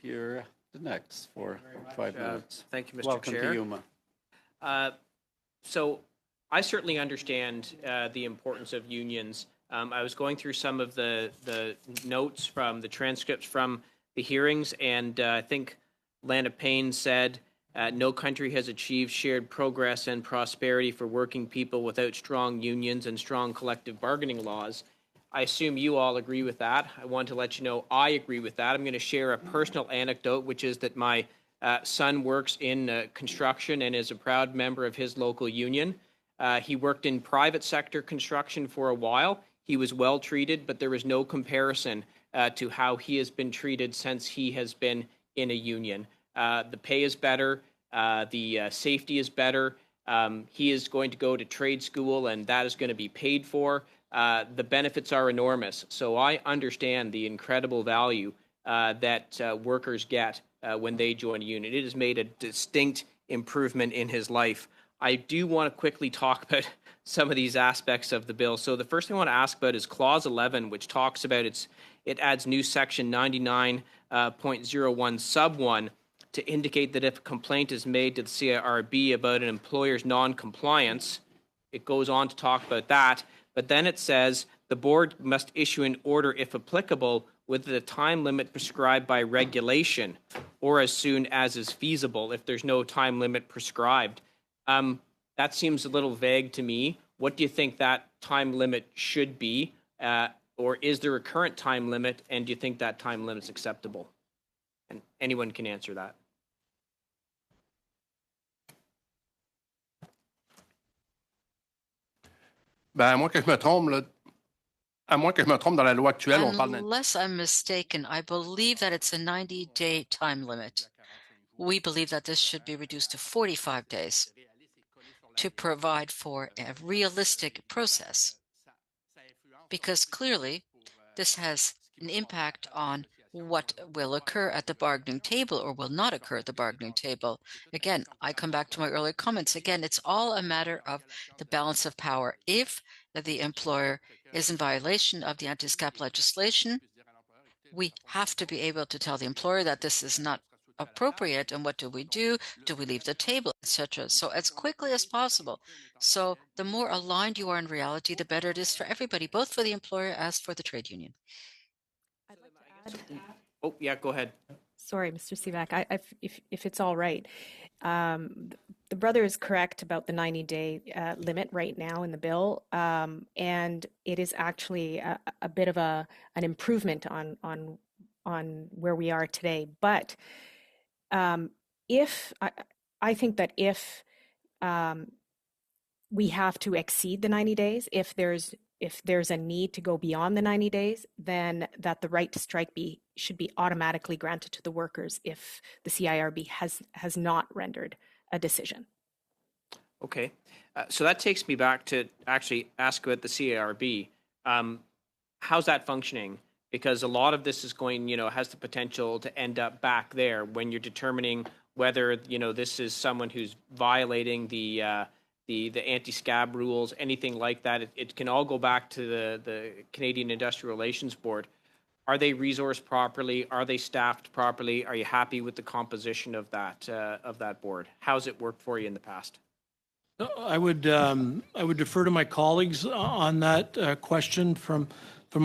You're the next for 5 minutes. Thank you, Mr. Welcome Chair. to HUMA. So I certainly understand the importance of unions I was going through some of the notes from the transcripts from the hearings, and I think Lana Payne said, no country has achieved shared progress and prosperity for working people without strong unions and strong collective bargaining laws. I assume you all agree with that. I want to let you know I agree with that. I'm going to share a personal anecdote, which is that my son works in construction and is a proud member of his local union. He worked in private sector construction for a while. He was well treated, but there was no comparison to how he has been treated since he has been in a union. The pay is better. The safety is better. He is going to go to trade school, and that is going to be paid for. The benefits are enormous. So I understand the incredible value that workers get when they join a union. It has made a distinct improvement in his life. I do want to quickly talk about some of these aspects of the bill. So the first thing I want to ask about is Clause 11, which talks about it adds new Section 99.01 sub 1 to indicate that if a complaint is made to the CIRB about an employer's non-compliance, it goes on to talk about that. But then it says the board must issue an order, if applicable, with the time limit prescribed by regulation or as soon as is feasible if there's no time limit prescribed. That seems a little vague to me. What do you think that time limit should be? Or is there a current time limit, and do you think that time limit is acceptable? And anyone can answer that. Ben, à moins que je me trompe, là, à moins que je me trompe, dans la loi actuelle, on parle d'un... Unless I'm mistaken, I believe that it's a 90-day time limit. We believe that this should be reduced to 45 days to provide for a realistic process, because clearly this has an impact on what will occur at the bargaining table or will not occur at the bargaining table. Again, I come back to my earlier comments. Again, it's all a matter of the balance of power. If the employer is in violation of the anti-SCAP legislation, we have to be able to tell the employer that this is not appropriate, and what do we do? Do we leave the table, etc.? So as quickly as possible. So the more aligned you are in reality, the better it is for everybody, both for the employer as for the trade union. I'd like to add. Oh, yeah, go ahead. Sorry, Mr. Sivak, if it's all right. The brother is correct about the 90-day limit right now in the bill, and it is actually a bit of an improvement on where we are today. But if I think that if we have to exceed the 90 days, if there's a need to go beyond the 90 days, then that the right to strike should be automatically granted to the workers if the CIRB has not rendered a decision. Okay. So that takes me back to actually ask about the CIRB. How's that functioning? Because a lot of this is going, has the potential to end up back there when you're determining whether, this is someone who's violating the anti-SCAB rules, anything like that. It can all go back to the Canadian Industrial Relations Board. Are they resourced properly? Are they staffed properly? Are you happy with the composition of that board? How's it worked for you in the past? I would defer to my colleagues on that question. From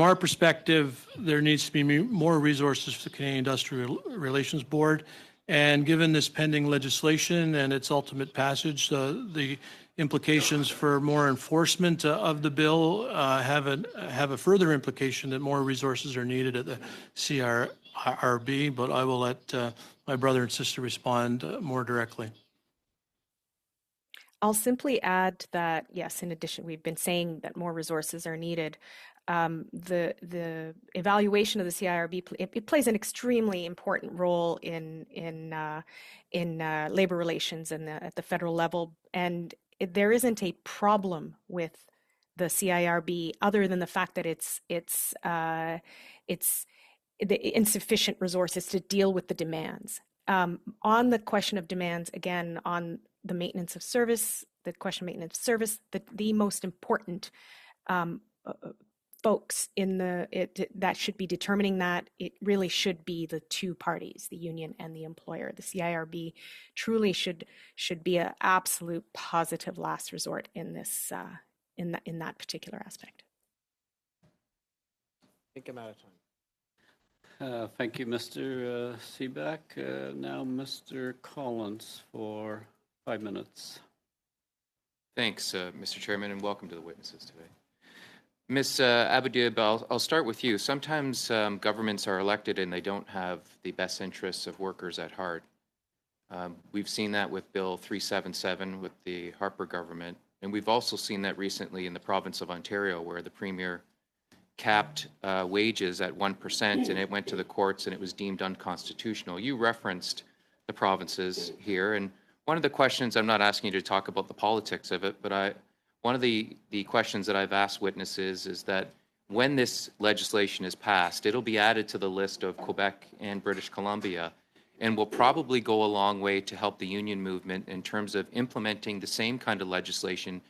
our perspective, there needs to be more resources for the Canadian Industrial Relations Board. And given this pending legislation and its ultimate passage, the implications for more enforcement of the bill have a further implication that more resources are needed at the CIRB. But I will let my brother and sister respond more directly. I'll simply add that, yes, in addition, we've been saying that more resources are needed. The evaluation of the CIRB, it plays an extremely important role in labor relations and at the federal level, and there isn't a problem with the CIRB other than the fact that it's the insufficient resources to deal with the demands. On the question of demands, again, on the maintenance of service, the question of maintenance of service, the most important folks that should be determining that, it really should be the two parties, the union and the employer. The CIRB truly should be an absolute positive last resort in this in that particular aspect. think I'm out of time. Thank you, Mr. Seebeck. Now, Mr. Collins for 5 minutes. Thanks, Mr. Chairman, and welcome to the witnesses today. Ms. Aboudib, I'll start with you. Sometimes governments are elected and they don't have the best interests of workers at heart. We've seen that with Bill 377 with the Harper government, and we've also seen that recently in the province of Ontario, where the Premier capped wages at 1%, and it went to the courts and it was deemed unconstitutional. You referenced the provinces here, and one of the questions, I'm not asking you to talk about the politics of it, but one of the questions that I've asked witnesses is that when this legislation is passed, it'll be added to the list of Quebec and British Columbia, and will probably go a long way to help the union movement in terms of implementing the same kind of legislation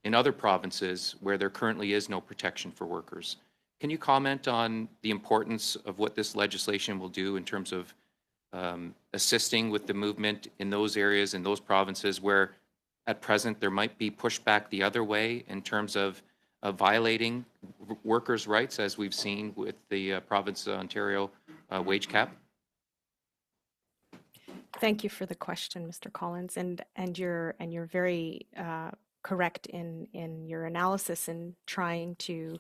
in other provinces where there currently is no protection for workers. Can you comment on the importance of what this legislation will do in terms of assisting with the movement in those areas, in those provinces where at present there might be pushback the other way in terms of violating workers' rights, as we've seen with the province of Ontario wage cap? Thank you for the question, Mr. Collins, and you're very correct in your analysis in trying to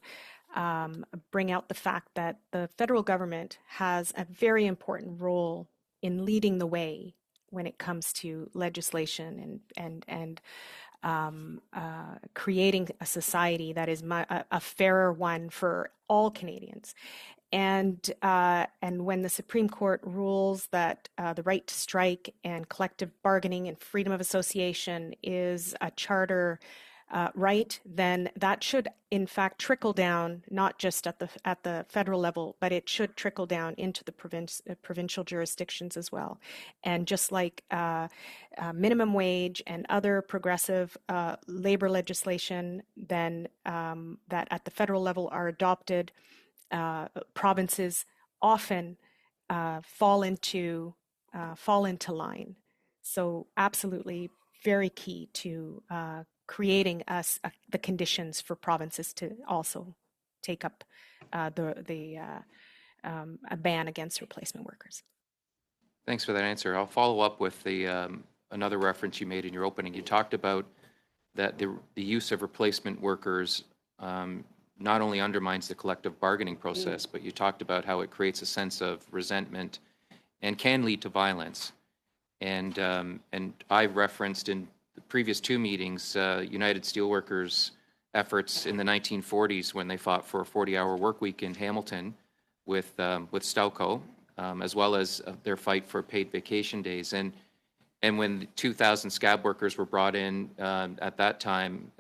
bring out the fact that the federal government has a very important role in leading the way when it comes to legislation and creating a society that is a fairer one for all Canadians. And when the Supreme Court rules that the right to strike and collective bargaining and freedom of association is a charter right, then that should in fact trickle down not just at the federal level, but it should trickle down into the provincial jurisdictions as well. And just like minimum wage and other progressive labor legislation, then that at the federal level are adopted, provinces often fall into line. So absolutely very key to creating the conditions for provinces to also take up a ban against replacement workers. Thanks for that answer. I'll follow up with another reference you made in your opening. You talked about that the use of replacement workers not only undermines the collective bargaining process, but you talked about how it creates a sense of resentment and can lead to violence. And I referenced in the previous two meetings United Steelworkers' efforts in the 1940s when they fought for a 40-hour work week in Hamilton with Stelco, as well as their fight for paid vacation days. And when the 2,000 scab workers were brought in at that time,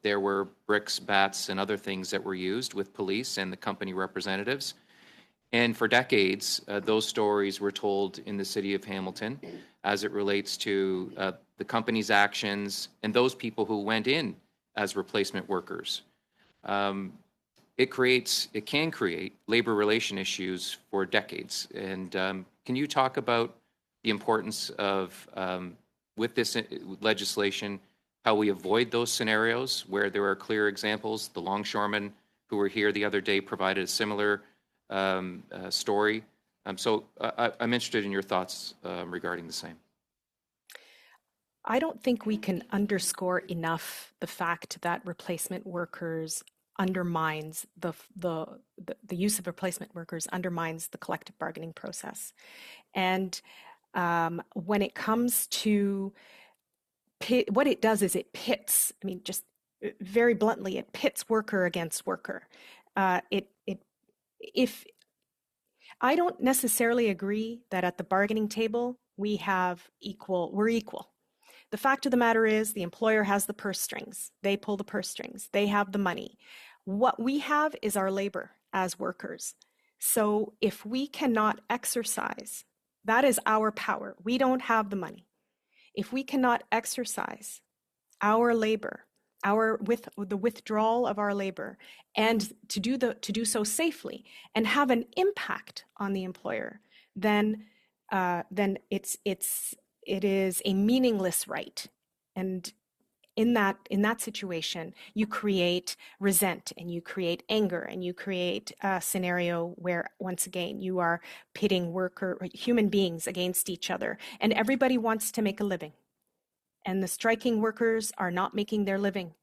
there were bricks, bats, and other things that were used with police and the company representatives. And for decades, those stories were told in the city of Hamilton as it relates to the company's actions and those people who went in as replacement workers. It can create labor relation issues for decades. And can you talk about the importance of, with this legislation, how we avoid those scenarios where there are clear examples? The longshoremen who were here the other day provided a similar story. So I'm interested in your thoughts regarding the same. I don't think we can underscore enough the fact that replacement workers undermines the use of replacement workers undermines the collective bargaining process. And when it comes to what it does is it pits, I mean, just very bluntly, it pits worker against worker. If I don't necessarily agree that at the bargaining table we're equal. The fact of the matter is the employer has the purse strings. They pull the purse strings. They have the money. What we have is our labor as workers. So if we cannot exercise, that is our power. We don't have the money. If we cannot exercise our labor, with the withdrawal of our labor, and to do so safely and have an impact on the employer, then it is a meaningless right. And in that situation, you create resent and you create anger and you create a scenario where, once again, you are pitting human beings against each other, and everybody wants to make a living. And the striking workers are not making their living,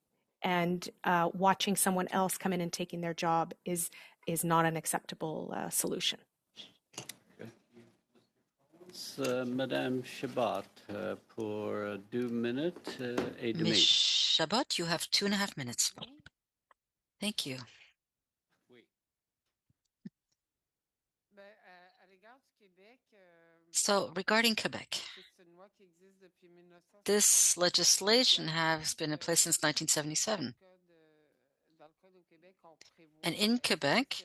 and watching someone else come in and taking their job is not an acceptable solution. Madame Chabot, pour 2 minutes et Ms. demi. Chabot, you have 2.5 minutes. Thank you. So regarding Quebec, this legislation has been in place since 1977. And in Quebec,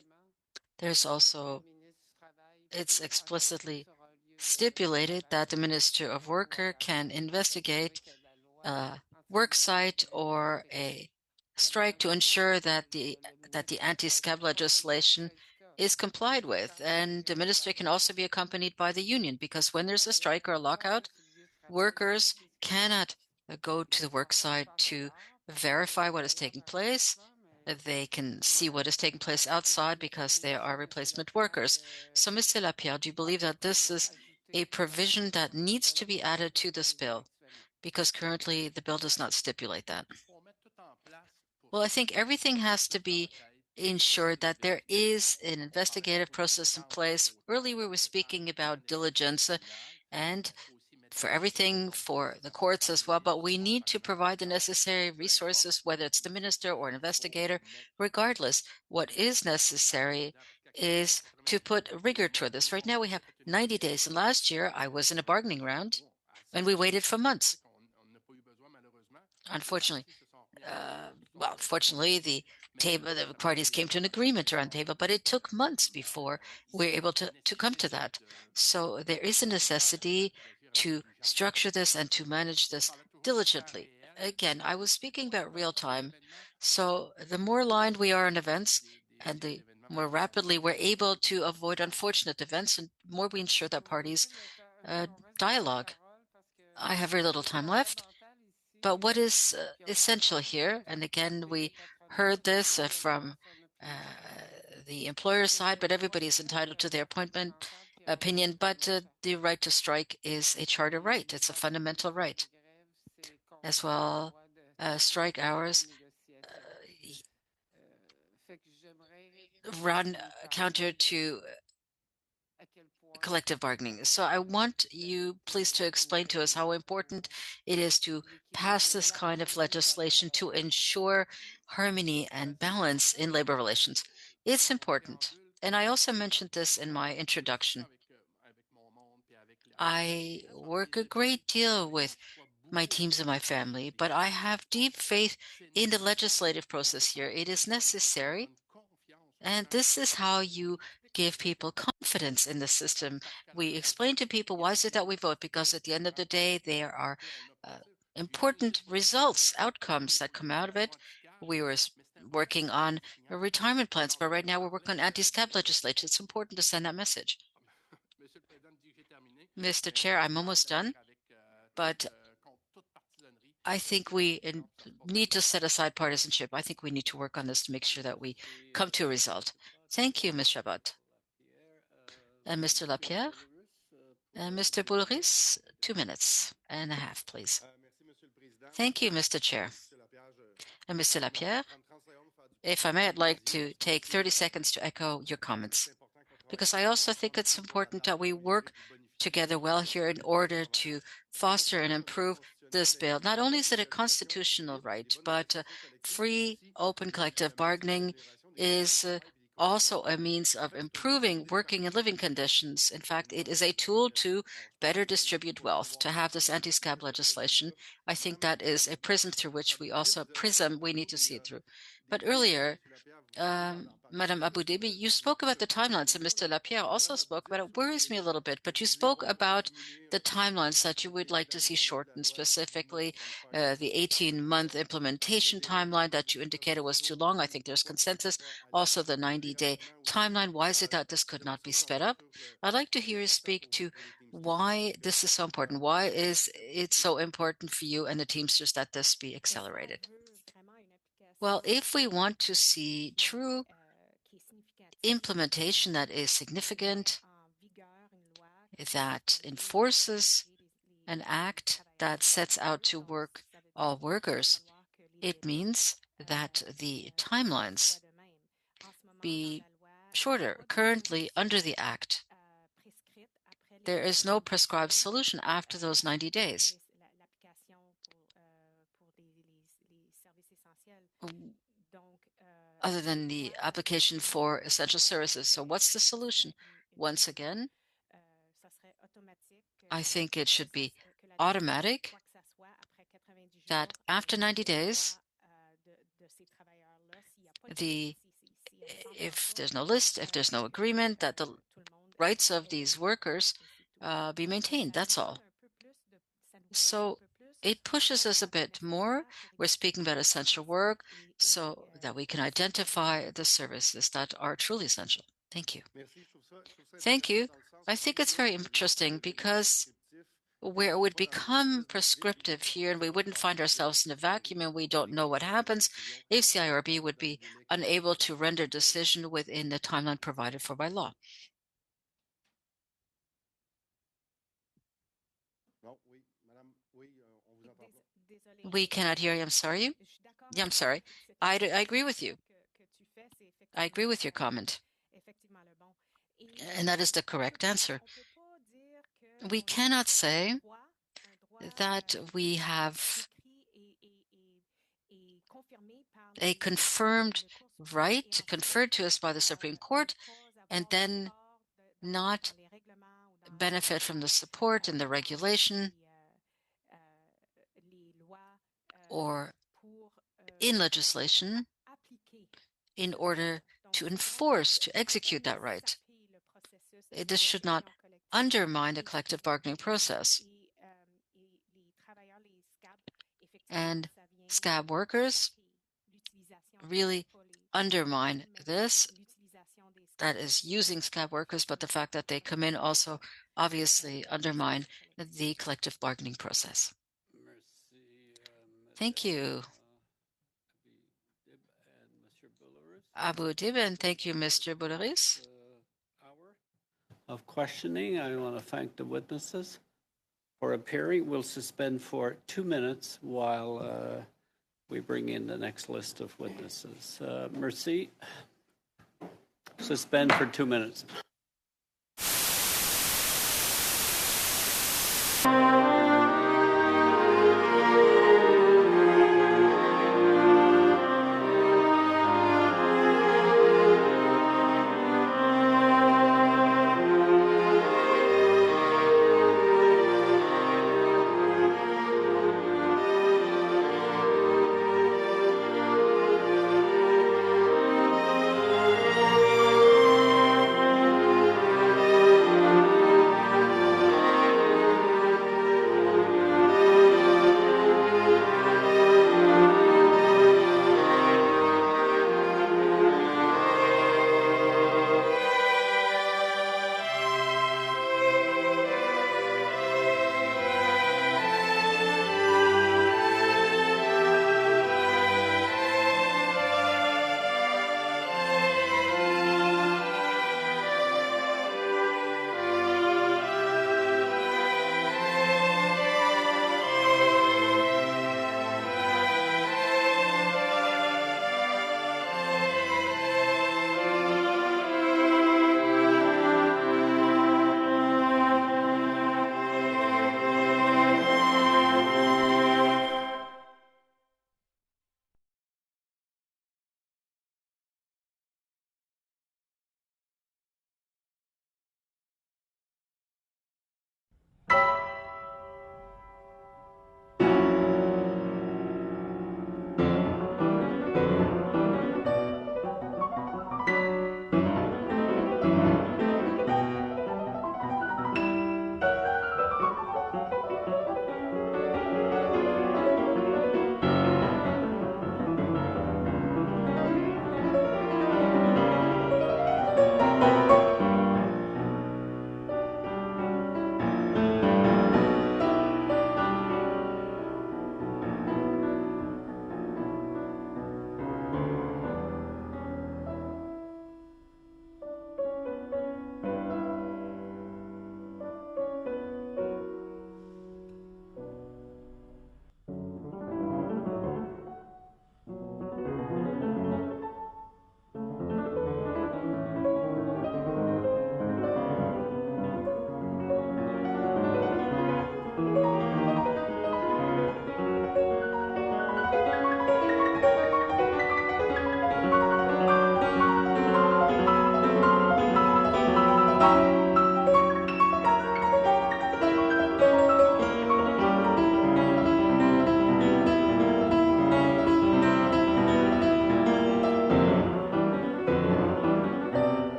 there's also, it's explicitly stipulated that the Minister of Worker can investigate a work site or a strike to ensure that the anti-scab legislation is complied with. And the minister can also be accompanied by the union, because when there's a strike or a lockout, workers cannot go to the work site to verify what is taking place. They can see what is taking place outside because they are replacement workers. So, Mr. Lapierre, do you believe that this is a provision that needs to be added to this bill? Because currently the bill does not stipulate that. Well, I think everything has to be ensured that there is an investigative process in place. Earlier we were speaking about diligence and for everything for the courts as well, but we need to provide the necessary resources, whether it's the minister or an investigator. Regardless, what is necessary is to put rigor toward this. Right now we have 90 days, and last year I was in a bargaining round and we waited for months. Unfortunately, fortunately, the parties came to an agreement around the table, but it took months before we were able to come to that. So there is a necessity to structure this and to manage this diligently. Again, I was speaking about real time. So the more aligned we are in events and the more rapidly we're able to avoid unfortunate events, and more we ensure that parties dialogue. I have very little time left. But what is essential here, and again, we heard this from the employer side, but everybody is entitled to their opinion, but the right to strike is a charter right. It's a fundamental right. As well, strike hours run counter to collective bargaining. So I want you please to explain to us how important it is to pass this kind of legislation to ensure harmony and balance in labor relations. It's important. And I also mentioned this in my introduction. I work a great deal with my teams and my family, but I have deep faith in the legislative process here. It is necessary. And this is how you give people confidence in the system. We explain to people, why is it that we vote? Because at the end of the day, there are important results, outcomes that come out of it. We were working on retirement plans, but right now we're working on anti-scab legislation. It's important to send that message. Mr. Chair, I'm almost done, but I think we need to set aside partisanship. I think we need to work on this to make sure that we come to a result. Thank you, Ms. Chabot. And Mr. Lapierre? And Mr. Boulris, 2.5 minutes, please. Thank you, Mr. Chair. And Mr. Lapierre, if I may, I'd like to take 30 seconds to echo your comments, because I also think it's important that we work together well here in order to foster and improve this bill. Not only is it a constitutional right, but free, open collective bargaining is also a means of improving working and living conditions. In fact, it is a tool to better distribute wealth. To have this anti-scab legislation, I think that is a prism through which we need to see it through. But earlier, Madame Abou-Dibi, you spoke about the timelines, and Mr. Lapierre also spoke about it. It worries me a little bit, but you spoke about the timelines that you would like to see shortened, specifically the 18-month implementation timeline that you indicated was too long. I think there's consensus. Also, the 90-day timeline. Why is it that this could not be sped up? I'd like to hear you speak to why this is so important. Why is it so important for you and the Teamsters that this be accelerated? Well, if we want to see true implementation that is significant, that enforces an act that sets out to work all workers, it means that the timelines be shorter. Currently, under the Act, there is no prescribed solution after those 90 days. Other than the application for essential services. So what's the solution? Once again, I think it should be automatic that after 90 days, if there's no list, if there's no agreement, that the rights of these workers be maintained. That's all. So it pushes us a bit more. We're speaking about essential work so that we can identify the services that are truly essential. Thank you. Thank you. I think it's very interesting because where it would become prescriptive here and we wouldn't find ourselves in a vacuum and we don't know what happens if CIRB would be unable to render a decision within the timeline provided for by law. We cannot hear you. I'm sorry. Yeah, I'm sorry. I agree with you. I agree with your comment. And that is the correct answer. We cannot say that we have a confirmed right conferred to us by the Supreme Court and then not benefit from the support in the regulation or in legislation in order to enforce, to execute that right. This should not undermine the collective bargaining process. And SCAB workers really undermine this, that is using SCAB workers, but the fact that they come in also obviously undermine the collective bargaining process. Thank you, Abu Dib, and thank you, Mr. Bouleris. Of questioning, I want to thank the witnesses for appearing. We'll suspend for 2 minutes while we bring in the next list of witnesses. Merci. Suspend for 2 minutes.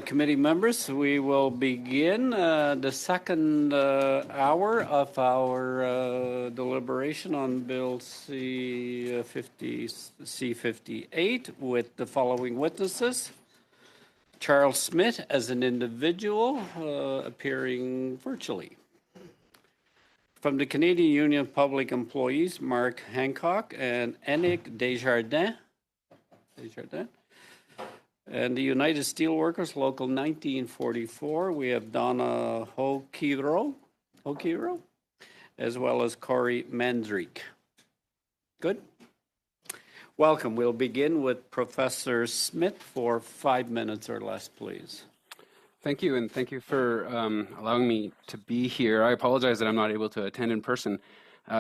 committee members, we will begin the second hour of our deliberation on Bill C-58 with the following witnesses. Charles Smith as an individual appearing virtually. From the Canadian Union of Public Employees, Mark Hancock and Enick Desjardins. And the United Steelworkers, Local 1944, we have Donna Hokiro, as well as Corey Mandrick. Good? Welcome. We'll begin with Professor Smith for 5 minutes or less, please. Thank you, and thank you for allowing me to be here. I apologize that I'm not able to attend in person.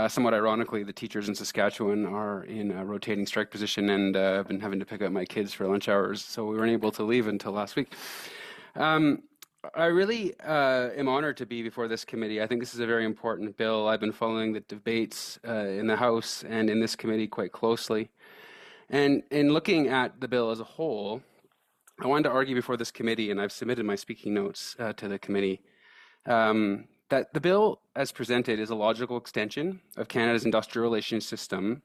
Somewhat ironically, the teachers in Saskatchewan are in a rotating strike position, and I've been having to pick up my kids for lunch hours, so we weren't able to leave until last week. I really am honored to be before this committee. I think this is a very important bill. I've been following the debates in the House and in this committee quite closely. And in looking at the bill as a whole, I wanted to argue before this committee, and I've submitted my speaking notes to the committee, that the bill as presented is a logical extension of Canada's industrial relations system,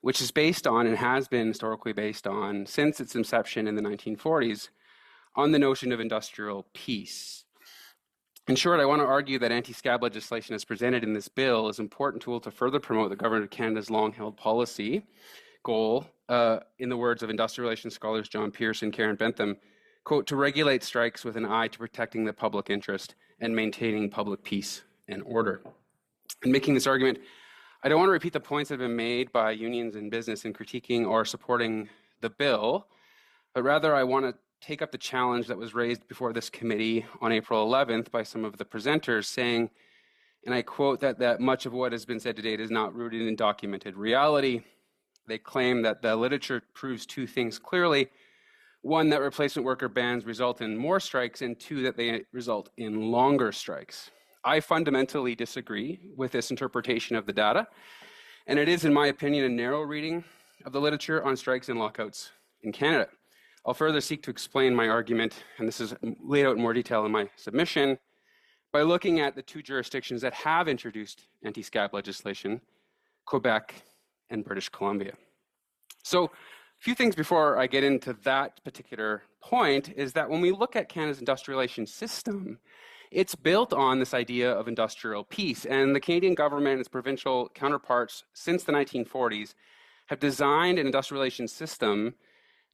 which is based on and has been historically based on, since its inception in the 1940s, on the notion of industrial peace. In short, I want to argue that anti-scab legislation as presented in this bill is an important tool to further promote the Government of Canada's long-held policy goal, in the words of industrial relations scholars John Pierce and Karen Bentham, quote, to regulate strikes with an eye to protecting the public interest and maintaining public peace and order. In making this argument, I don't want to repeat the points that have been made by unions and business in critiquing or supporting the bill, but rather I want to take up the challenge that was raised before this committee on April 11th by some of the presenters saying, and I quote, that much of what has been said to date is not rooted in documented reality. They claim that the literature proves two things clearly. One, that replacement worker bans result in more strikes, and two, that they result in longer strikes. I fundamentally disagree with this interpretation of the data, and it is, in my opinion, a narrow reading of the literature on strikes and lockouts in Canada. I'll further seek to explain my argument, and this is laid out in more detail in my submission, by looking at the two jurisdictions that have introduced anti-scab legislation, Quebec and British Columbia. So, a few things before I get into that particular point is that when we look at Canada's industrial relations system, it's built on this idea of industrial peace, and the Canadian government and its provincial counterparts since the 1940s have designed an industrial relations system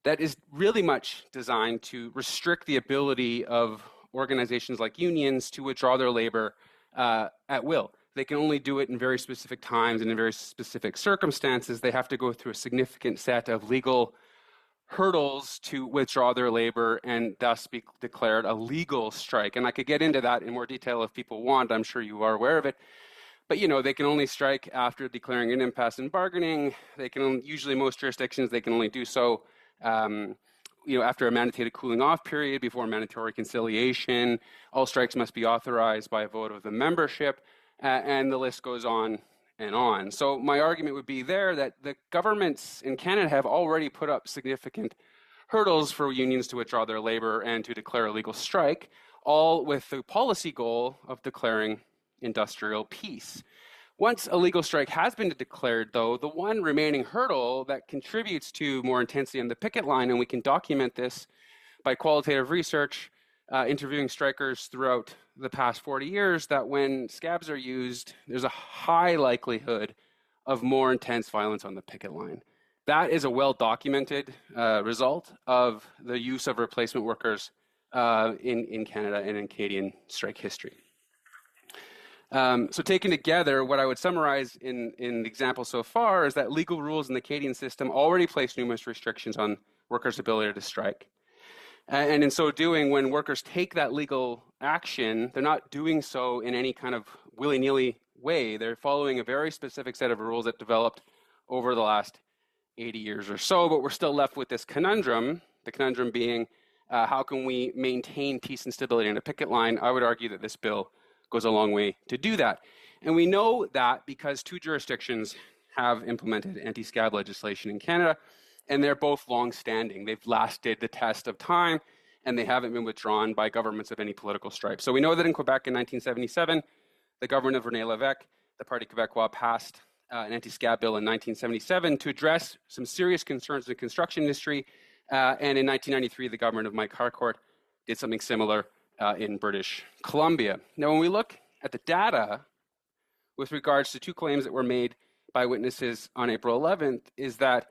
that is really much designed to restrict the ability of organizations like unions to withdraw their labor at will. They can only do it in very specific times and in very specific circumstances. They have to go through a significant set of legal hurdles to withdraw their labor and thus be declared a legal strike. And I could get into that in more detail if people want. I'm sure you are aware of it. But, they can only strike after declaring an impasse in bargaining. They can usually, most jurisdictions, they can only do so after a mandated cooling off period, before mandatory conciliation. All strikes must be authorized by a vote of the membership. And the list goes on and on. So my argument would be there that the governments in Canada have already put up significant hurdles for unions to withdraw their labor and to declare a legal strike, all with the policy goal of declaring industrial peace. Once a legal strike has been declared, though, the one remaining hurdle that contributes to more intensity on the picket line, and we can document this by qualitative research, interviewing strikers throughout the past 40 years, that when scabs are used, there's a high likelihood of more intense violence on the picket line. That is a well-documented result of the use of replacement workers in Canada and in Canadian strike history. So taken together, what I would summarize in the example so far is that legal rules in the Canadian system already place numerous restrictions on workers' ability to strike. And in so doing, when workers take that legal action, they're not doing so in any kind of willy-nilly way. They're following a very specific set of rules that developed over the last 80 years or so, but we're still left with this conundrum, the conundrum being how can we maintain peace and stability on a picket line? I would argue that this bill goes a long way to do that. And we know that because two jurisdictions have implemented anti-scab legislation in Canada, and they're both long-standing. They've lasted the test of time, and they haven't been withdrawn by governments of any political stripe. So we know that in Quebec in 1977, the government of René Lévesque, the Parti Québécois, passed an anti-SCAB bill in 1977 to address some serious concerns in the construction industry. And in 1993, the government of Mike Harcourt did something similar in British Columbia. Now, when we look at the data with regards to two claims that were made by witnesses on April 11th, is that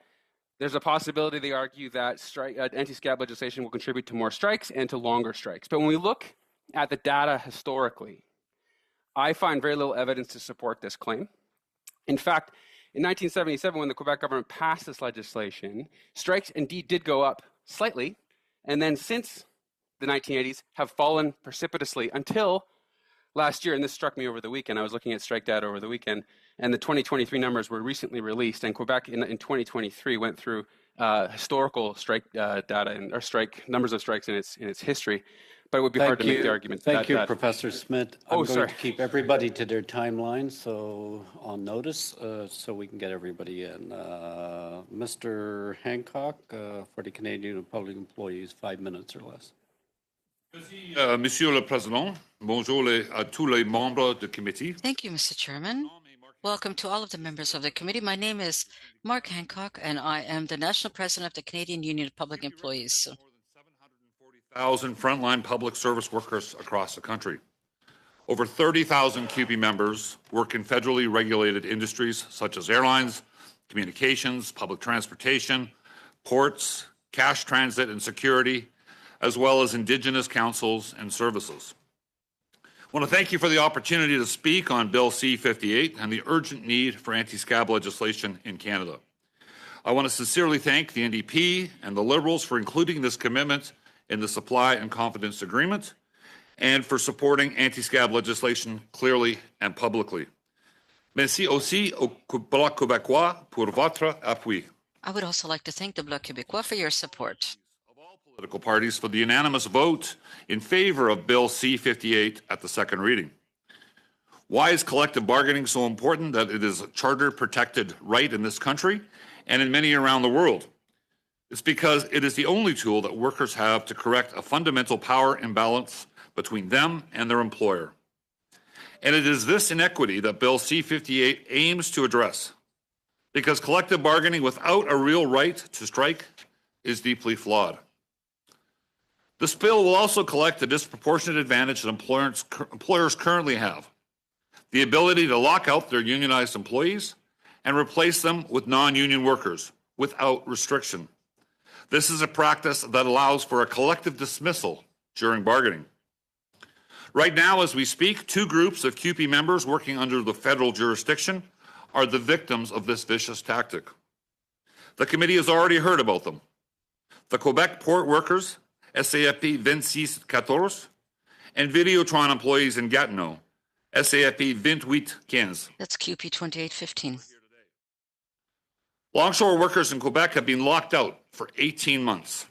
there's a possibility, they argue, that anti-SCAB legislation will contribute to more strikes and to longer strikes. But when we look at the data historically, I find very little evidence to support this claim. In fact, in 1977, when the Quebec government passed this legislation, strikes indeed did go up slightly, and then since the 1980s have fallen precipitously until last year, and this struck me over the weekend. I was looking at strike data over the weekend, and the 2023 numbers were recently released, and Quebec in 2023 went through historical strike data or strike numbers of strikes in its history. But it would be hard to make the argument. Thank you, Professor Smith. I'm going sorry. to keep everybody to their timeline, so on notice, so we can get everybody in. Mr. Hancock, for the Canadian Public Employees, 5 minutes or less. Monsieur le Président, bonjour à tous les membres du committee. Thank you, Mr. Chairman. Welcome to all of the members of the committee. My name is Mark Hancock, and I am the National President of the Canadian Union of Public Employees. 1,000 frontline public service workers across the country. Over 30,000 CUPE members work in federally regulated industries such as airlines, communications, public transportation, ports, cash transit and security, as well as Indigenous councils and services. I want to thank you for the opportunity to speak on Bill C-58 and the urgent need for anti-SCAB legislation in Canada. I want to sincerely thank the NDP and the Liberals for including this commitment in the Supply and Confidence Agreement and for supporting anti-SCAB legislation clearly and publicly. Merci aussi au Bloc québécois pour votre appui. I would also like to thank the Bloc québécois for your support. Political parties for the unanimous vote in favor of Bill C-58 at the second reading. Why is collective bargaining so important that it is a charter-protected right in this country and in many around the world? It's because it is the only tool that workers have to correct a fundamental power imbalance between them and their employer. And it is this inequity that Bill C-58 aims to address, because collective bargaining without a real right to strike is deeply flawed. This bill will also collect the disproportionate advantage that employers currently have, the ability to lock out their unionized employees and replace them with non-union workers without restriction. This is a practice that allows for a collective dismissal during bargaining. Right now, as we speak, two groups of CUPE members working under the federal jurisdiction are the victims of this vicious tactic. The committee has already heard about them. The Quebec port workers, SAFP 2614, and Videotron employees in Gatineau, SAFP 2815. That's CUPE 2815. Longshore workers in Quebec have been locked out for 18 months.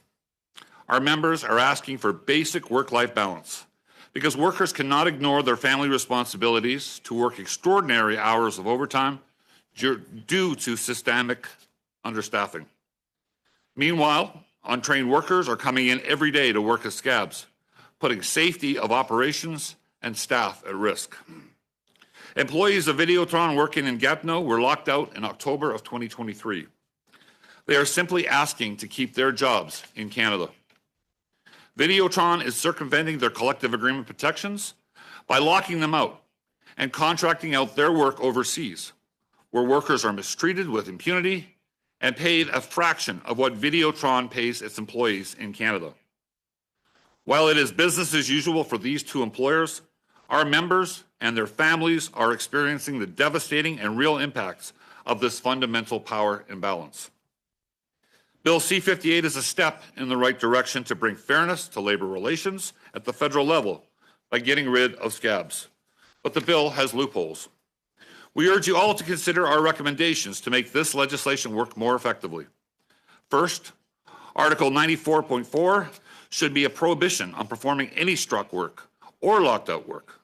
Our members are asking for basic work-life balance because workers cannot ignore their family responsibilities to work extraordinary hours of overtime due to systemic understaffing. Meanwhile, untrained workers are coming in every day to work as scabs, putting safety of operations and staff at risk. Employees of Videotron working in Gatineau were locked out in October of 2023. They are simply asking to keep their jobs in Canada. Videotron is circumventing their collective agreement protections by locking them out and contracting out their work overseas, where workers are mistreated with impunity and paid a fraction of what Videotron pays its employees in Canada. While it is business as usual for these two employers, our members and their families are experiencing the devastating and real impacts of this fundamental power imbalance. Bill C-58 is a step in the right direction to bring fairness to labor relations at the federal level by getting rid of scabs. But the bill has loopholes. We urge you all to consider our recommendations to make this legislation work more effectively. First, Article 94.4 should be a prohibition on performing any struck work or locked out work.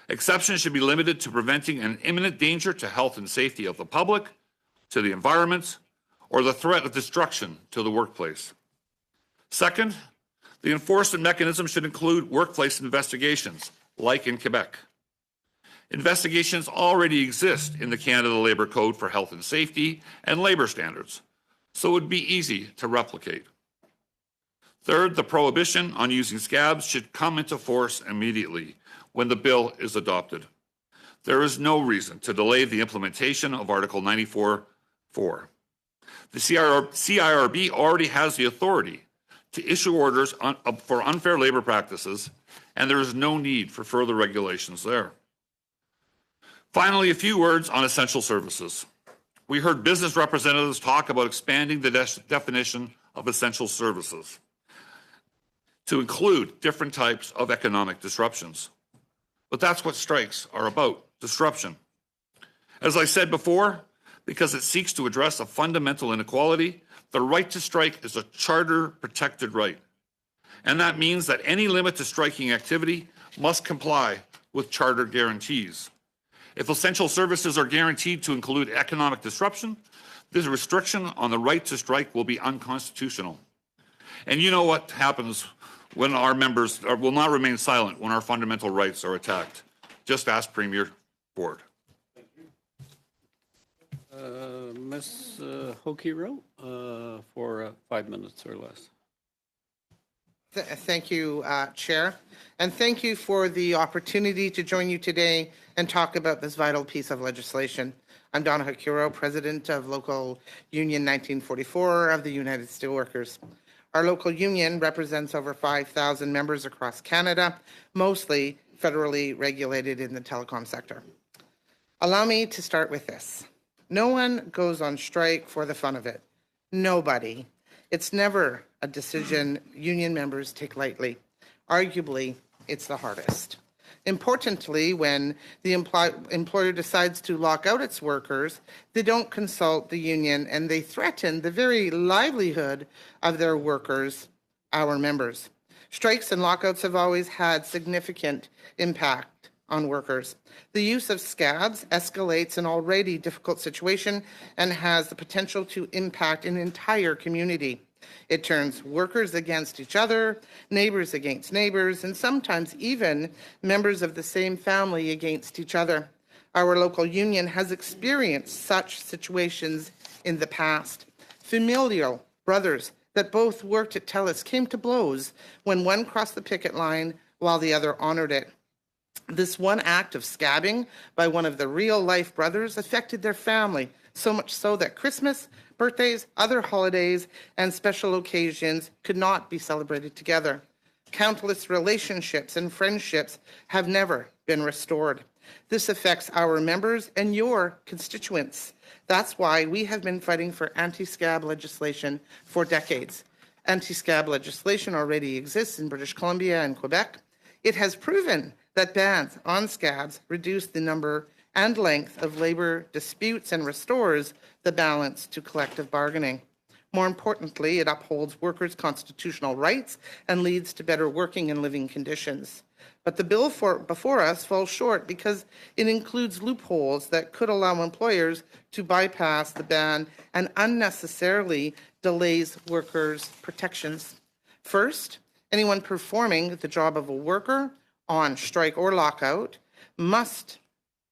Exceptions should be limited to preventing an imminent danger to health and safety of the public, to the environment, or the threat of destruction to the workplace. Second, The enforcement mechanism should include workplace investigations, like in Quebec. Investigations already exist in the Canada Labour Code for health and safety and labour standards, so it would be easy to replicate. Third, the prohibition on using scabs should come into force immediately when the bill is adopted. There is no reason to delay the implementation of Article 94.4. The CIRB already has the authority to issue orders for unfair labour practices, and there is no need for further regulations there. Finally, a few words on essential services. We heard business representatives talk about expanding the definition of essential services to include different types of economic disruptions. But that's what strikes are about, disruption. As I said before, because it seeks to address a fundamental inequality, the right to strike is a charter-protected right. And that means that any limit to striking activity must comply with charter guarantees. If essential services are guaranteed to include economic disruption, this restriction on the right to strike will be unconstitutional. And you know what happens when our members will not remain silent when our fundamental rights are attacked. Just ask Premier Ford. Ms. Hokiro, for 5 minutes or less. Thank you, Chair, and thank you for the opportunity to join you today and talk about this vital piece of legislation. I'm Donna Hokiro, President of Local Union 1944 of the United Steelworkers. Our local union represents over 5,000 members across Canada, mostly federally regulated in the telecom sector. Allow me to start with this. No one goes on strike for the fun of it. Nobody. It's never a decision union members take lightly. Arguably, it's the hardest. Importantly, when the employer decides to lock out its workers, they don't consult the union and they threaten the very livelihood of their workers, our members. Strikes and lockouts have always had significant impact on workers. The use of scabs escalates an already difficult situation and has the potential to impact an entire community. It turns workers against each other, neighbors against neighbors, and sometimes even members of the same family against each other. Our local union has experienced such situations in the past. Familial brothers that both worked at TELUS came to blows when one crossed the picket line while the other honored it. This one act of scabbing by one of the real-life brothers affected their family, so much so that Christmas, birthdays, other holidays, and special occasions could not be celebrated together. Countless relationships and friendships have never been restored. This affects our members and your constituents. That's why we have been fighting for anti-scab legislation for decades. Anti-scab legislation already exists in British Columbia and Quebec. It has proven that bans on scabs reduce the number and length of labor disputes and restores the balance to collective bargaining. More importantly, it upholds workers' constitutional rights and leads to better working and living conditions. But the bill before us falls short because it includes loopholes that could allow employers to bypass the ban and unnecessarily delays workers' protections. First, anyone performing the job of a worker on strike or lockout must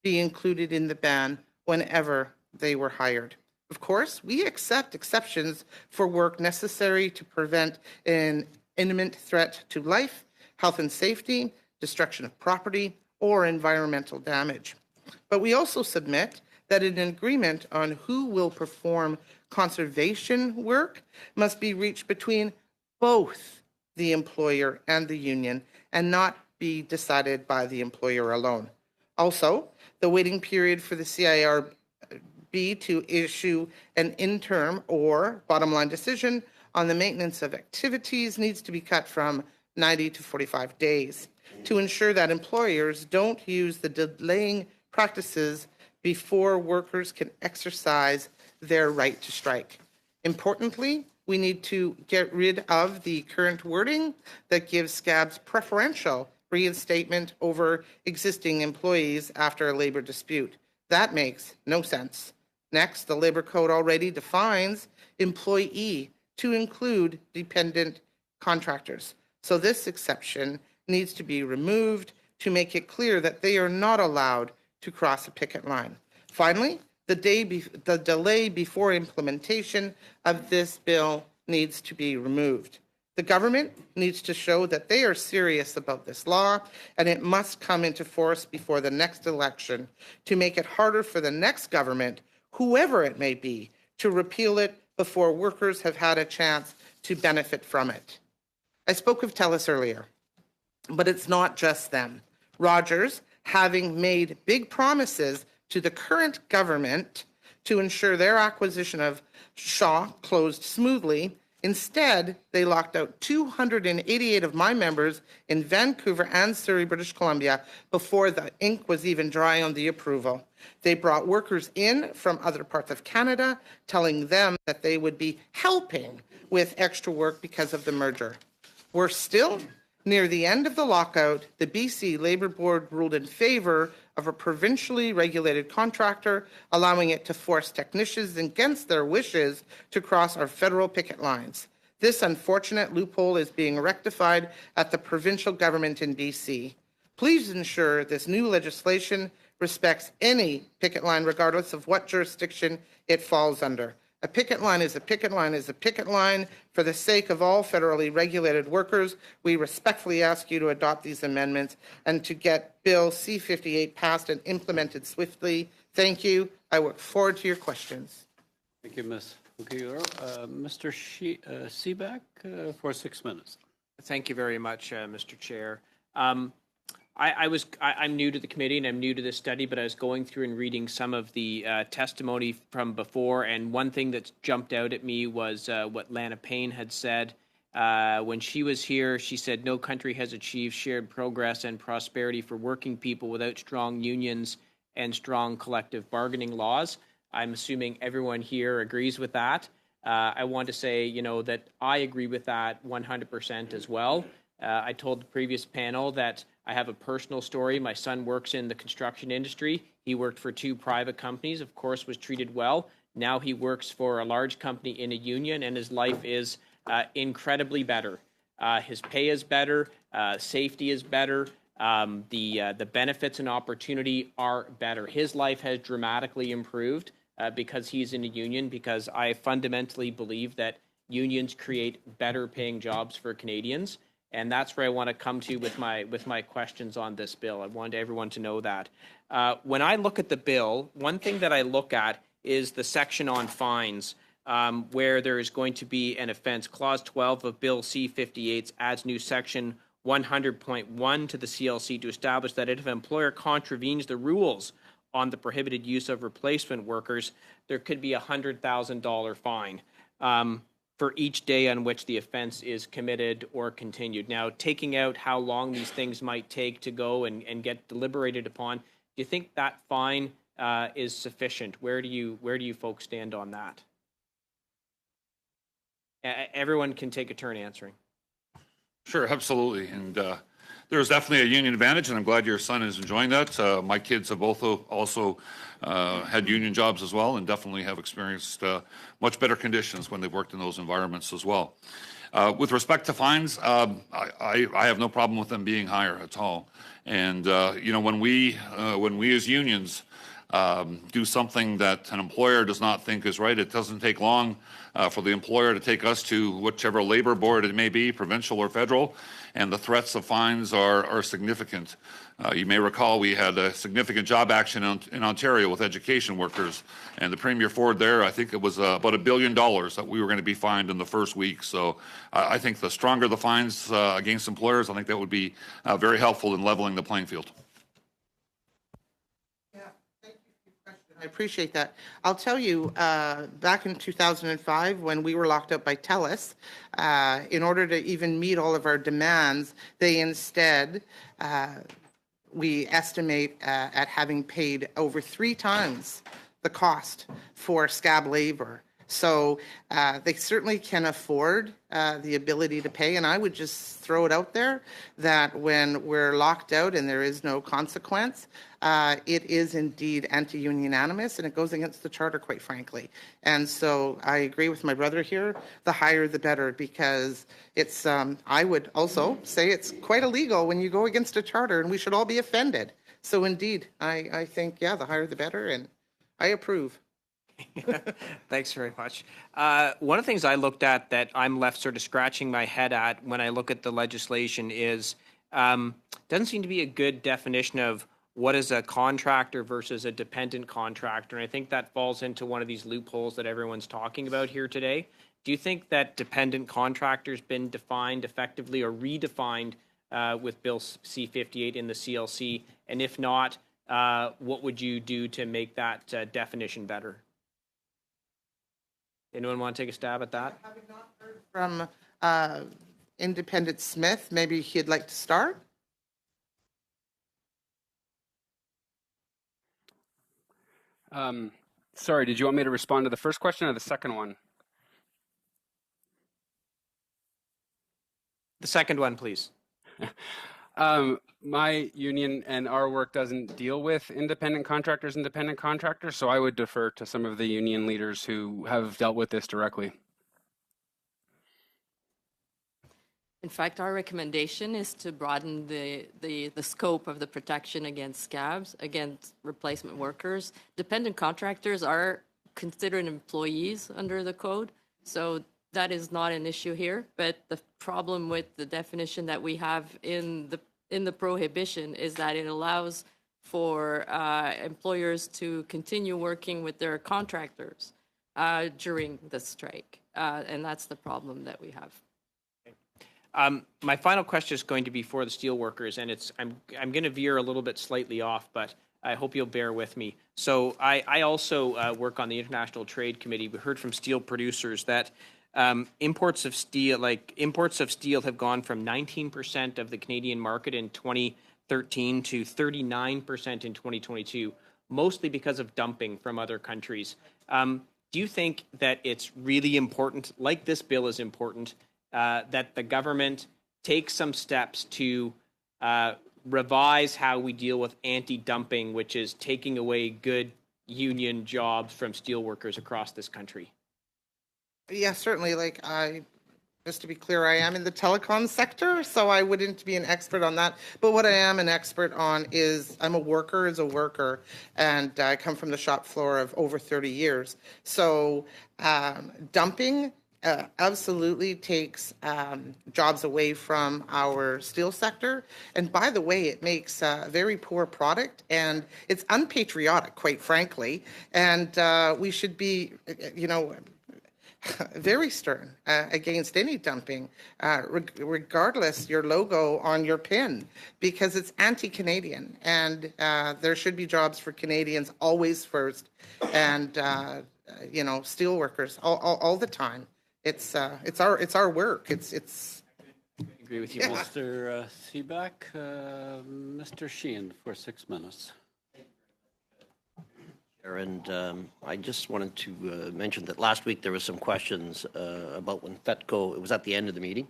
be included in the ban whenever they were hired. Of course, we accept exceptions for work necessary to prevent an imminent threat to life, health and safety, destruction of property, or environmental damage. But we also submit that an agreement on who will perform conservation work must be reached between both the employer and the union and not be decided by the employer alone. Also, the waiting period for the CIRB to issue an interim or bottom line decision on the maintenance of activities needs to be cut from 90 to 45 days to ensure that employers don't use the delaying practices before workers can exercise their right to strike. Importantly, we need to get rid of the current wording that gives scabs preferential reinstatement over existing employees after a labor dispute. That makes no sense. Next, the Labor Code already defines employee to include dependent contractors. So this exception needs to be removed to make it clear that they are not allowed to cross a picket line. Finally, the delay before implementation of this bill needs to be removed. The government needs to show that they are serious about this law, and it must come into force before the next election to make it harder for the next government, whoever it may be, to repeal it before workers have had a chance to benefit from it. I spoke of TELUS earlier, but it's not just them. Rogers, having made big promises to the current government to ensure their acquisition of Shaw closed smoothly, instead, they locked out 288 of my members in Vancouver and Surrey, British Columbia, before the ink was even dry on the approval. They brought workers in from other parts of Canada, telling them that they would be helping with extra work because of the merger. Worse still, near the end of the lockout, the BC Labour Board ruled in favour of a provincially regulated contractor, allowing it to force technicians against their wishes to cross our federal picket lines. This unfortunate loophole is being rectified at the provincial government in BC. Please ensure this new legislation respects any picket line, regardless of what jurisdiction it falls under. A picket line is a picket line is a picket line. For the sake of all federally regulated workers, we respectfully ask you to adopt these amendments and to get Bill C-58 passed and implemented swiftly. Thank you. I look forward to your questions. Thank you, Ms. Fukuyura. Mr. Seaback for 6 minutes. Thank you very much, Mr. Chair. I'm new to the committee and I'm new to this study, but I was going through and reading some of the testimony from before, and one thing that jumped out at me was what Lana Payne had said. When she was here, she said, no country has achieved shared progress and prosperity for working people without strong unions and strong collective bargaining laws. I'm assuming everyone here agrees with that. I want to say, that I agree with that 100% as well. I told the previous panel that I have a personal story. My son works in the construction industry. He worked for 2 private companies, of course, was treated well. Now he works for a large company in a union, and his life is incredibly better. His pay is better, safety is better, the benefits and opportunity are better. His life has dramatically improved because he's in a union, because I fundamentally believe that unions create better paying jobs for Canadians. And that's where I want to come to with my questions on this bill. I want everyone to know that. When I look at the bill, one thing that I look at is the section on fines, where there is going to be an offense. Clause 12 of Bill C-58 adds new section 100.1 to the CLC to establish that if an employer contravenes the rules on the prohibited use of replacement workers, there could be a $100,000 fine. For each day on which the offense is committed or continued. Now, taking out how long these things might take to go and get deliberated upon, do you think that fine is sufficient? Where do you folks stand on that? Everyone can take a turn answering. Sure, absolutely. And there's definitely a union advantage, and I'm glad your son is enjoying that. My kids have both also had union jobs as well, and definitely have experienced much better conditions when they've worked in those environments as well. With respect to fines, I have no problem with them being higher at all. And when we as unions do something that an employer does not think is right, it doesn't take long for the employer to take us to whichever labor board it may be, provincial or federal, and the threats of fines are significant. You may recall we had a significant job action in Ontario with education workers, and the Premier Ford there, I think it was about $1 billion that we were going to be fined in the first week. So I think the stronger the fines against employers, I think that would be very helpful in leveling the playing field. I appreciate that. I'll tell you, back in 2005, when we were locked up by TELUS, in order to even meet all of our demands, they instead, we estimate at having paid over 3 times the cost for scab labor. So they certainly can afford the ability to pay. And I would just throw it out there that when we're locked out and there is no consequence, it is indeed anti-union animus, and it goes against the charter, quite frankly. And so I agree with my brother here, the higher the better, because it's, I would also say it's quite illegal when you go against a charter, and we should all be offended. So indeed, I think, yeah, the higher the better, and I approve. Thanks very much. One of the things I looked at that I'm left sort of scratching my head at when I look at the legislation is doesn't seem to be a good definition of what is a contractor versus a dependent contractor. And I think that falls into one of these loopholes that everyone's talking about here today. Do you think that dependent contractor's been defined effectively or redefined with Bill C-58 in the CLC? And if not, what would you do to make that definition better? Anyone want to take a stab at that? Having not heard from Independent Smith, maybe he'd like to start. Sorry, did you want me to respond to the first question or the second one? The second one, please. My union and our work doesn't deal with independent contractors, so I would defer to some of the union leaders who have dealt with this directly. In fact, our recommendation is to broaden the scope of the protection against scabs, against replacement workers. Dependent contractors are considered employees under the code, so that is not an issue here. But the problem with the definition that we have in the prohibition is that it allows for employers to continue working with their contractors during the strike, and that's the problem that we have. My final question is going to be for the steelworkers, and I'm going to veer a little bit slightly off, but I hope you'll bear with me. So I also work on the International Trade Committee. We heard from steel producers that imports of steel have gone from 19% of the Canadian market in 2013 to 39% in 2022, mostly because of dumping from other countries. Do you think that it's really important, like this bill is important, that the government takes some steps to revise how we deal with anti-dumping, which is taking away good union jobs from steelworkers across this country? Yeah, certainly. Just to be clear, I am in the telecom sector, so I wouldn't be an expert on that. But what I am an expert on is I'm a worker as a worker, and I come from the shop floor of over 30 years. So dumping absolutely takes jobs away from our steel sector. And by the way, it makes a very poor product, and it's unpatriotic, quite frankly. And we should be, very stern against any dumping, regardless your logo on your pin, because it's anti-Canadian, and there should be jobs for Canadians always first, and steel workers all the time. It's our work. It's. I agree with you, Mr. Seaback. Mr. Sheehan for 6 minutes. And I just wanted to mention that last week there was some questions about when FETCO, it was at the end of the meeting,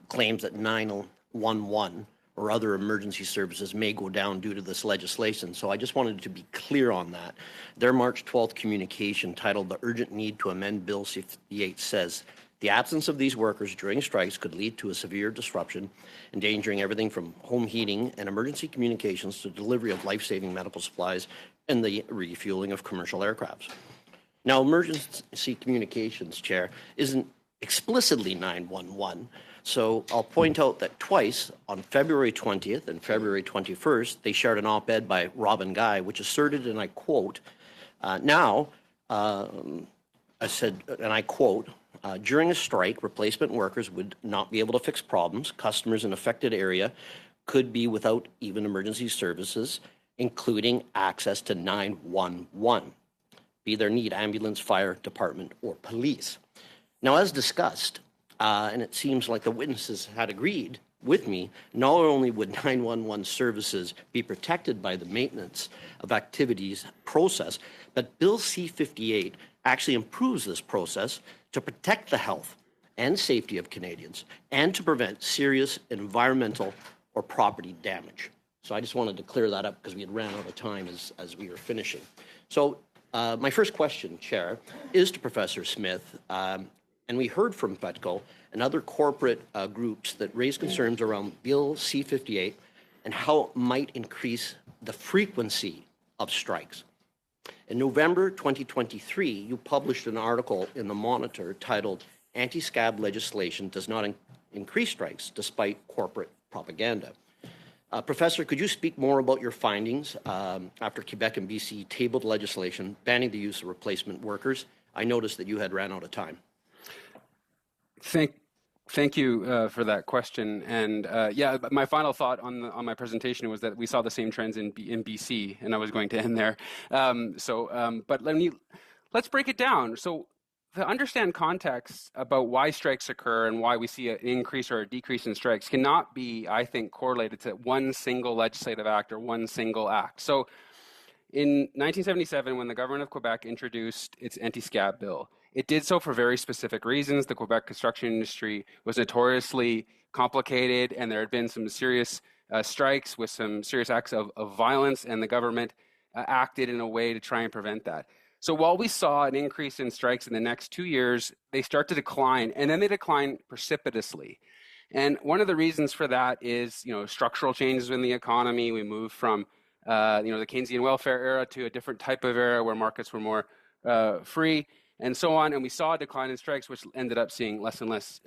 claims that 911 or other emergency services may go down due to this legislation. So I just wanted to be clear on that. Their March 12th communication titled "The Urgent Need to Amend Bill C-58" says, "The absence of these workers during strikes could lead to a severe disruption, endangering everything from home heating and emergency communications to delivery of life-saving medical supplies and the refueling of commercial aircrafts." Now, emergency communications, Chair, isn't explicitly 911. So I'll point out that twice, on February 20th and February 21st, they shared an op-ed by Robin Guy, which asserted, and I quote, I said, and I quote, "During a strike, replacement workers would not be able to fix problems. Customers in affected area could be without even emergency services, including access to 911, be there need ambulance, fire department, or police." Now, as discussed, and it seems like the witnesses had agreed with me, not only would 911 services be protected by the maintenance of activities process, but Bill C-58 actually improves this process to protect the health and safety of Canadians and to prevent serious environmental or property damage. So I just wanted to clear that up because we had ran out of time as we were finishing. So my first question, Chair, is to Professor Smith. And we heard from FETCO and other corporate groups that raise concerns around Bill C-58 and how it might increase the frequency of strikes. In November 2023, you published an article in the Monitor titled "Anti-Scab Legislation Does Not Increase Strikes Despite Corporate Propaganda." Professor, could you speak more about your findings after Quebec and BC tabled legislation banning the use of replacement workers? I noticed that you had ran out of time. Thank you for that question. And yeah, my final thought on my presentation was that we saw the same trends in BC, and I was going to end there. But let's break it down. So to understand context about why strikes occur and why we see an increase or a decrease in strikes cannot be, I think, correlated to one single legislative act or one single act. So in 1977, when the government of Quebec introduced its anti-scab bill, it did so for very specific reasons. The Quebec construction industry was notoriously complicated, and there had been some serious strikes with some serious acts of violence, and the government acted in a way to try and prevent that. So while we saw an increase in strikes in the next 2 years, they start to decline, and then they decline precipitously. And one of the reasons for that is, structural changes in the economy. We moved from, the Keynesian welfare era to a different type of era where markets were more free, and so on. And we saw a decline in strikes, which ended up seeing less and less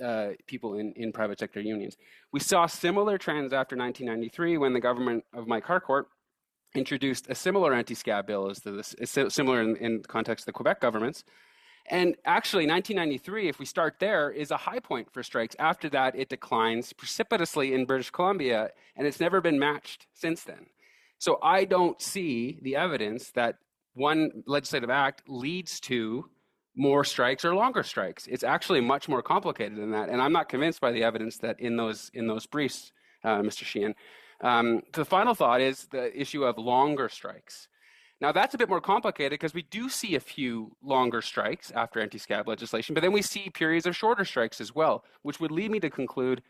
people in private sector unions. We saw similar trends after 1993 when the government of Mike Harcourt introduced a similar anti-scab bill as this, similar in context of the Quebec governments. And actually, 1993, if we start there, is a high point for strikes. After that, it declines precipitously in British Columbia, and it's never been matched since then. So I don't see the evidence that one legislative act leads to more strikes or longer strikes. It's actually much more complicated than that, and I'm not convinced by the evidence that in those briefs, Mr. Sheehan. The final thought is the issue of longer strikes. Now, that's a bit more complicated because we do see a few longer strikes after anti-scab legislation, but then we see periods of shorter strikes as well, which would lead me to conclude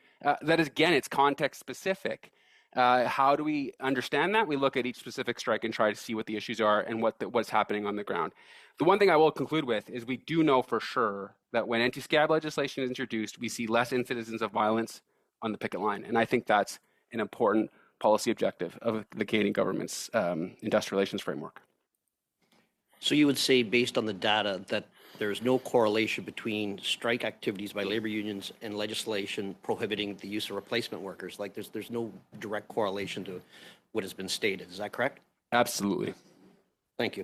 that, again, it's context specific. How do we understand that? We look at each specific strike and try to see what the issues are and what's happening on the ground. The one thing I will conclude with is we do know for sure that when anti-scab legislation is introduced, we see less incidents of violence on the picket line. And I think that's an important policy objective of the Canadian government's industrial relations framework. So you would say, based on the data, that there's no correlation between strike activities by labor unions and legislation prohibiting the use of replacement workers? Like there's no direct correlation to what has been stated. Is that correct? Absolutely. Thank you.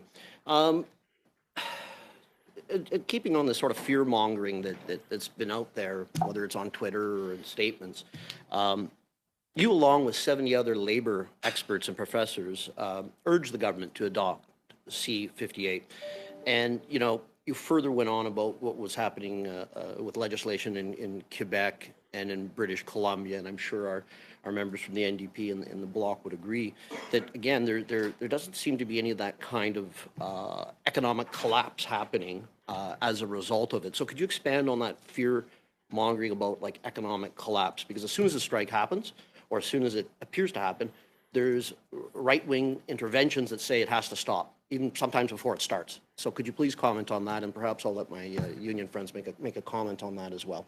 Keeping on the sort of fear-mongering that's been out there, whether it's on Twitter or in statements, you, along with 70 other labor experts and professors, urged the government to adopt C-58. And, you further went on about what was happening with legislation in Quebec and in British Columbia, and I'm sure our members from the NDP and the Bloc would agree that, again, there doesn't seem to be any of that kind of economic collapse happening as a result of it. So could you expand on that fear-mongering about, like, economic collapse? Because as soon as a strike happens, or as soon as it appears to happen, there's right-wing interventions that say it has to stop, even sometimes before it starts. So could you please comment on that, and perhaps I'll let my union friends make a comment on that as well.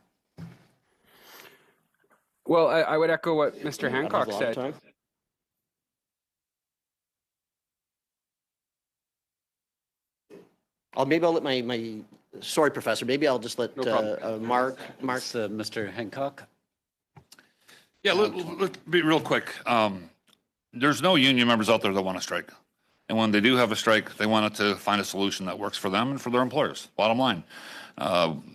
Well, I would echo what Mr. Hancock said. Maybe I'll let my sorry, Professor, maybe I'll just let Mark. Mr. Hancock. Yeah, let's be real quick. There's no union members out there that want to strike. And when they do have a strike, they want it to find a solution that works for them and for their employers. Bottom line,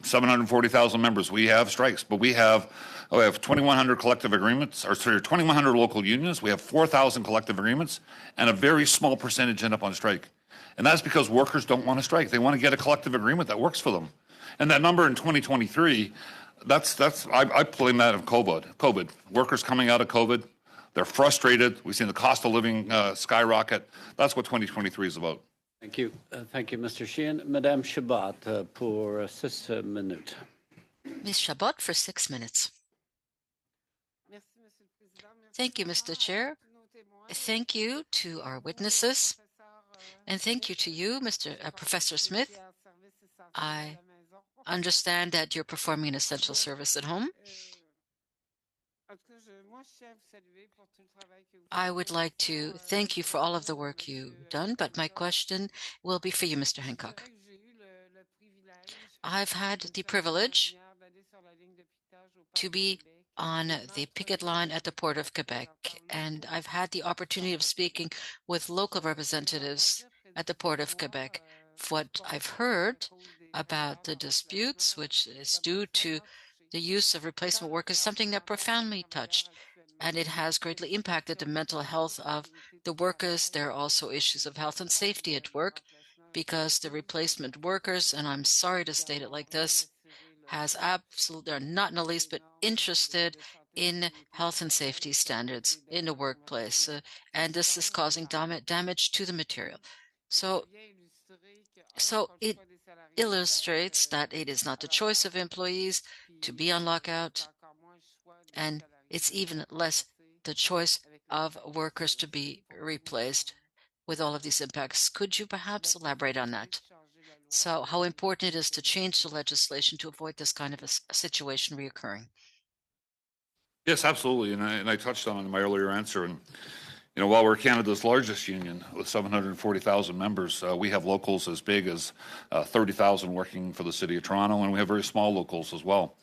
740,000 members, we have strikes, but we have 2,100 collective agreements, or sorry, 2,100 local unions. We have 4,000 collective agreements, and a very small percentage end up on strike. And that's because workers don't want to strike. They want to get a collective agreement that works for them. And that number in 2023, I blame that of COVID. Workers coming out of COVID, they're frustrated. We've seen the cost of living skyrocket. That's what 2023 is about. Thank you, Mr. Sheehan. Madame Chabot, pour 6 minutes. Ms. Chabot for 6 minutes. Thank you, Mr. Chair. Thank you to our witnesses, and thank you to you, Professor Smith. I understand that you're performing an essential service at home. I would like to thank you for all of the work you've done, but my question will be for you, Mr. Hancock. I've had the privilege to be on the picket line at the Port of Quebec, and I've had the opportunity of speaking with local representatives at the Port of Quebec. What I've heard about the disputes, which is due to the use of replacement work, is something that profoundly touched, and it has greatly impacted the mental health of the workers. There are also issues of health and safety at work because the replacement workers, and I'm sorry to state it like this, are not in the least but interested in health and safety standards in the workplace, and this is causing damage to the material. So it illustrates that it is not the choice of employees to be on lockout, and it's even less the choice of workers to be replaced with all of these impacts. Could you perhaps elaborate on that? So how important it is to change the legislation to avoid this kind of a situation reoccurring? Yes, absolutely. And I touched on it in my earlier answer. And, you know, while we're Canada's largest union with 740,000 members, we have locals as big as 30,000 working for the City of Toronto, and we have very small locals as well.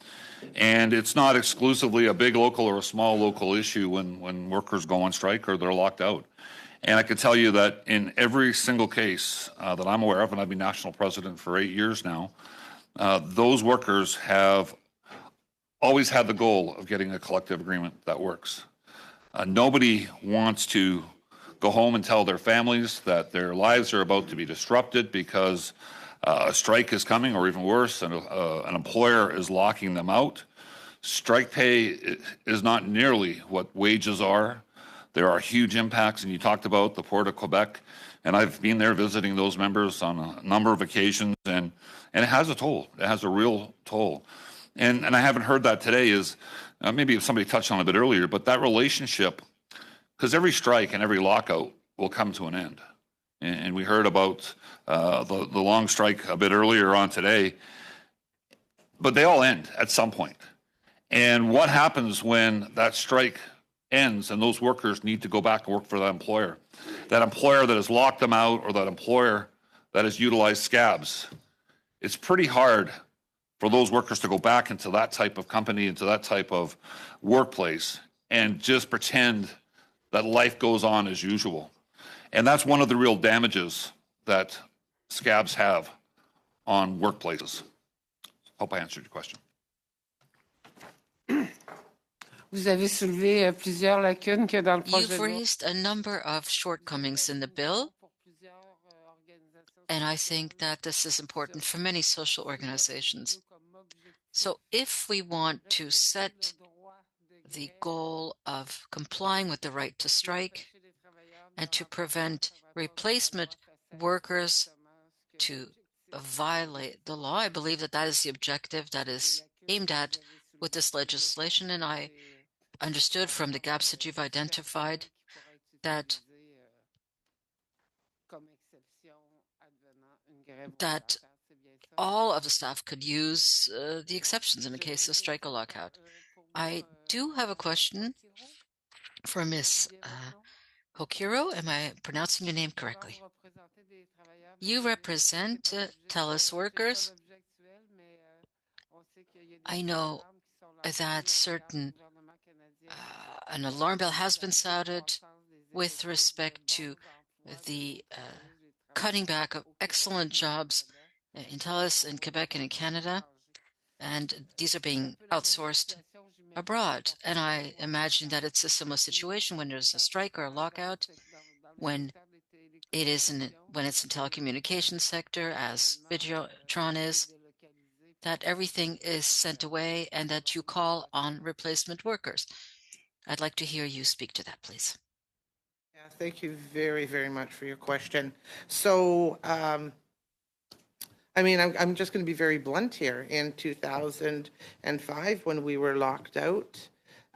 And it's not exclusively a big local or a small local issue when workers go on strike or they're locked out. And I can tell you that in every single case that I'm aware of, and I've been national president for 8 years now, those workers have always had the goal of getting a collective agreement that works. Nobody wants to go home and tell their families that their lives are about to be disrupted because a strike is coming, or even worse, an employer is locking them out. Strike pay is not nearly what wages are. There are huge impacts, and you talked about the Port of Quebec, and I've been there visiting those members on a number of occasions, and it has a toll. It has a real toll. And I haven't heard that today is, maybe somebody touched on it a bit earlier, but that relationship, because every strike and every lockout will come to an end. And we heard about the long strike a bit earlier on today, but they all end at some point. And what happens when that strike ends and those workers need to go back and work for that employer that has locked them out, or that employer that has utilized scabs? It's pretty hard for those workers to go back into that type of company, into that type of workplace, and just pretend that life goes on as usual. And that's one of the real damages that scabs have on workplaces. Hope I answered your question. Vous avez soulevé plusieurs lacunes que dans le projet You've de loi. raised a number of shortcomings in the bill, and I think that this is important for many social organizations. So if we want to set the goal of complying with the right to strike and to prevent replacement workers to violate the law, I believe that that is the objective that is aimed at with this legislation, and I understood from the gaps that you've identified that all of the staff could use the exceptions in the case of strike or lockout. I do have a question for Ms. Hokiro. Am I pronouncing your name correctly? You represent TELUS workers. I know that an alarm bell has been sounded with respect to the cutting back of excellent jobs in TELUS in Quebec and in Canada, and these are being outsourced abroad. And I imagine that it's a similar situation when there's a strike or a lockout, when it's in telecommunications sector, as Videotron is, that everything is sent away and that you call on replacement workers. I'd like to hear you speak to that, please. Thank you very, very much for your question. So, I mean, I'm just going to be very blunt here. In 2005, when we were locked out,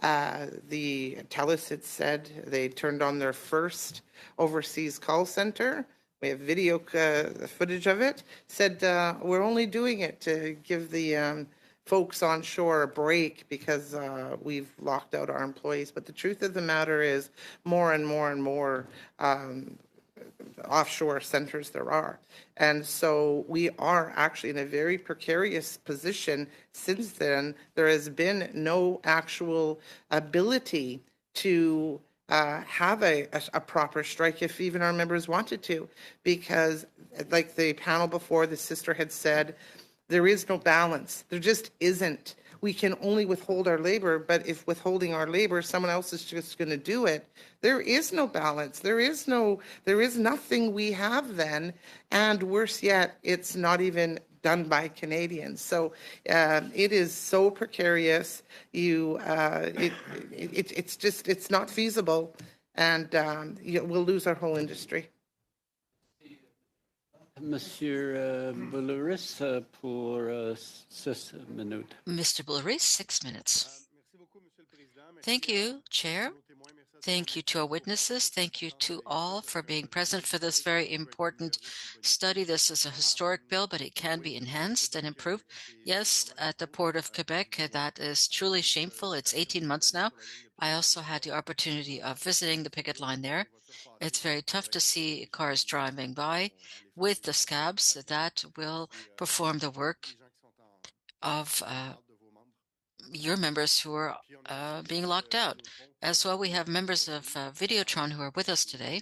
the TELUS had said they turned on their first overseas call center. We have video footage of it. Said we're only doing it to give the folks on shore a break because we've locked out our employees. But the truth of the matter is, more and more and more offshore centers there are. And so we are actually in a very precarious position. Since then, there has been no actual ability to have a proper strike if even our members wanted to, because like the panel before, the sister had said, there is no balance. There just isn't. We can only withhold our labor, but if withholding our labor, someone else is just going to do it, there is no balance. There is nothing we have then. And worse yet, it's not even done by Canadians. So it is so precarious. It's not feasible, and we'll lose our whole industry. Monsieur Boulouris, pour 6 minutes. Mr. Boulouris, 6 minutes. Thank you, Chair. Thank you to our witnesses. Thank you to all for being present for this very important study. This is a historic bill, but it can be enhanced and improved. Yes, at the Port of Quebec, that is truly shameful. It's 18 months now. I also had the opportunity of visiting the picket line there. It's very tough to see cars driving by with the scabs that will perform the work of your members who are being locked out. As well, we have members of Videotron who are with us today.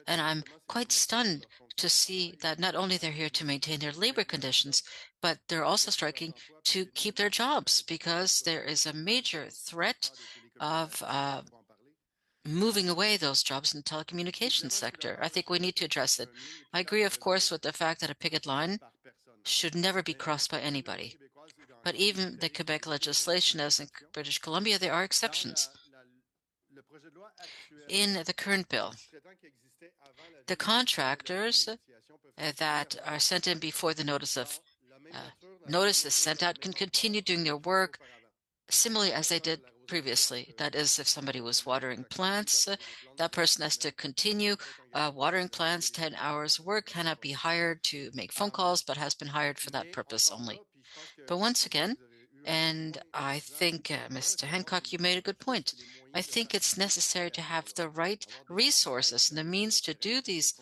And I'm quite stunned to see that not only they're here to maintain their labor conditions, but they're also striking to keep their jobs, because there is a major threat of moving away those jobs in the telecommunications sector. I think we need to address it. I agree, of course, with the fact that a picket line should never be crossed by anybody. But even the Quebec legislation, as in British Columbia, there are exceptions. In the current bill, the contractors that are sent in before the notice is sent out can continue doing their work similarly as they did previously. That is, if somebody was watering plants, that person has to continue watering plants. 10 hours work, cannot be hired to make phone calls, but has been hired for that purpose only. But once again, and I think, Mr. Hancock, you made a good point. I think it's necessary to have the right resources and the means to do these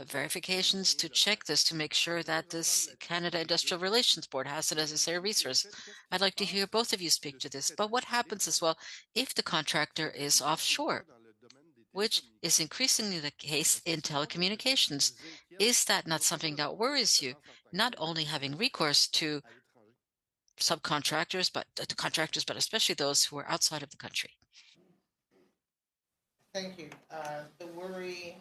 verifications, to check this, to make sure that this Canada Industrial Relations Board has the necessary resources. I'd like to hear both of you speak to this. But what happens as well if the contractor is offshore, which is increasingly the case in telecommunications? Is that not something that worries you? Not only having recourse to subcontractors, but to contractors, but especially those who are outside of the country. Thank you. The worry,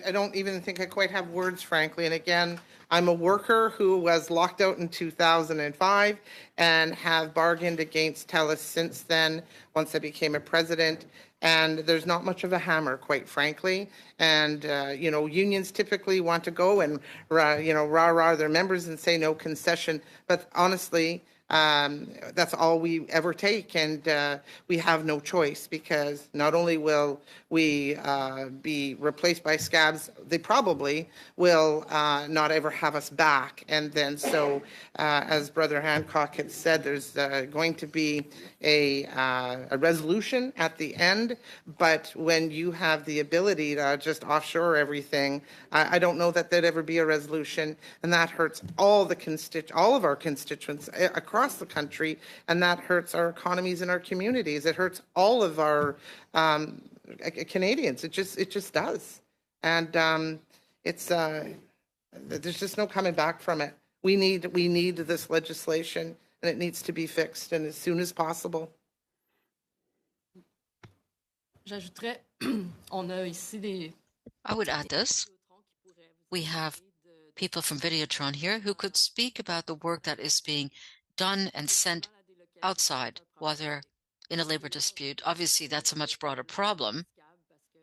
I don't even think I quite have words, frankly. And again, I'm a worker who was locked out in 2005 and have bargained against TELUS since then, once I became a president. And there's not much of a hammer, quite frankly. And, unions typically want to go and, rah-rah their members and say no concession. But honestly, that's all we ever take, and we have no choice, because not only will we be replaced by scabs, they probably will not ever have us back. And then so, as Brother Hancock had said, there's going to be a resolution at the end, but when you have the ability to just offshore everything, I don't know that there'd ever be a resolution, and that hurts all of our constituents across the country, and that hurts our economies and our communities. It hurts all of our Canadians. It just does, and there's just no coming back from it. We need this legislation, and it needs to be fixed, and as soon as possible. J'ajouterais, on a ici des. I would add this. We have people from Videotron here who could speak about the work that is being done and sent outside while they're in a labor dispute. Obviously, that's a much broader problem.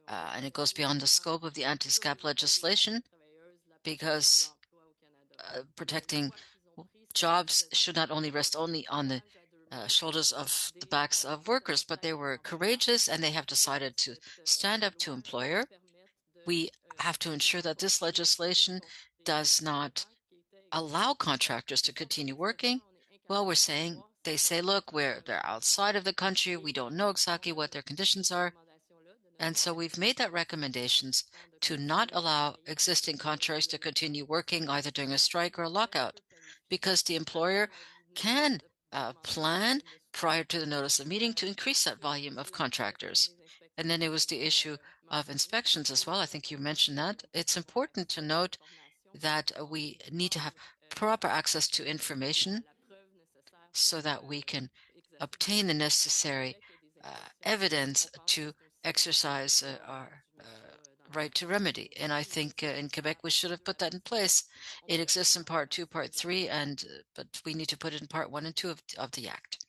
and it goes beyond the scope of the anti-SCAP legislation because protecting jobs should not only rest only on the shoulders of the backs of workers, but they were courageous and they have decided to stand up to employer. We have to ensure that this legislation does not allow contractors to continue working. Well, they say, look, they're outside of the country. We don't know exactly what their conditions are. And so we've made that recommendations to not allow existing contractors to continue working either during a strike or a lockout, because the employer can plan prior to the notice of meeting to increase that volume of contractors. And then it was the issue of inspections as well. I think you mentioned that. It's important to note that we need to have proper access to information so that we can obtain the necessary evidence to exercise our right to remedy. And I think in Quebec we should have put that in place. It exists in Part 2, Part 3, but we need to put it in Part 1 and 2 of the Act.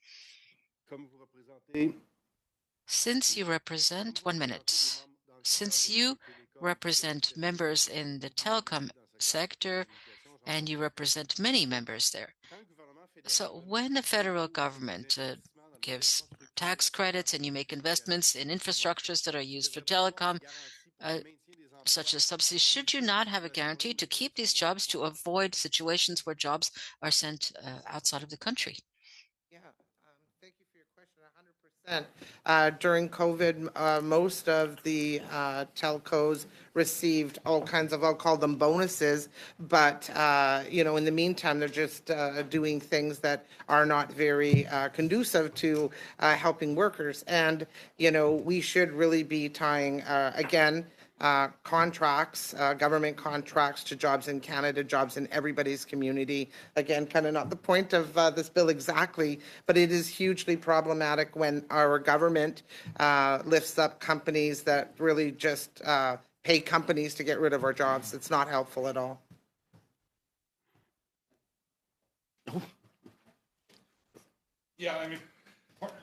Since you represent, 1 minute, since you represent members in the telecom sector and you represent many members there, so when the federal government gives tax credits and you make investments in infrastructures that are used for telecom, such as subsidies, should you not have a guarantee to keep these jobs to avoid situations where jobs are sent outside of the country? Yeah, thank you for your question. 100%. During COVID, most of the telcos received all kinds of, I'll call them bonuses, but in the meantime, they're just doing things that are not very conducive to helping workers. And we should really be tying again contracts, government contracts to jobs in Canada, jobs in everybody's community. Again, kind of not the point of this bill exactly, but it is hugely problematic when our government lifts up companies that really just pay companies to get rid of our jobs. It's not helpful at all. Yeah, I mean,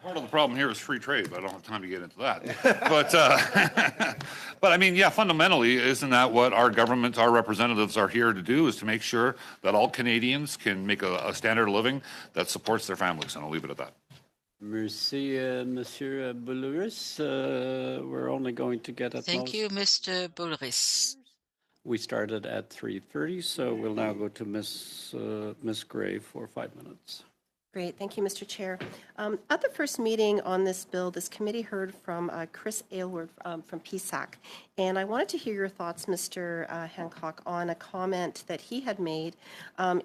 part of the problem here is free trade, but I don't have time to get into that. But, but I mean, yeah, fundamentally, isn't that what our government, our representatives are here to do, is to make sure that all Canadians can make a standard of living that supports their families? And I'll leave it at that. Merci, Monsieur Boulris. We're only going to get at Thank you, Mr. Boulris. We started at 3:30, so we'll now go to Miss Gray for 5 minutes. Great. Thank you, Mr. Chair. At the first meeting on this bill, this committee heard from Chris Aylward from PSAC. And I wanted to hear your thoughts, Mr. Hancock, on a comment that he had made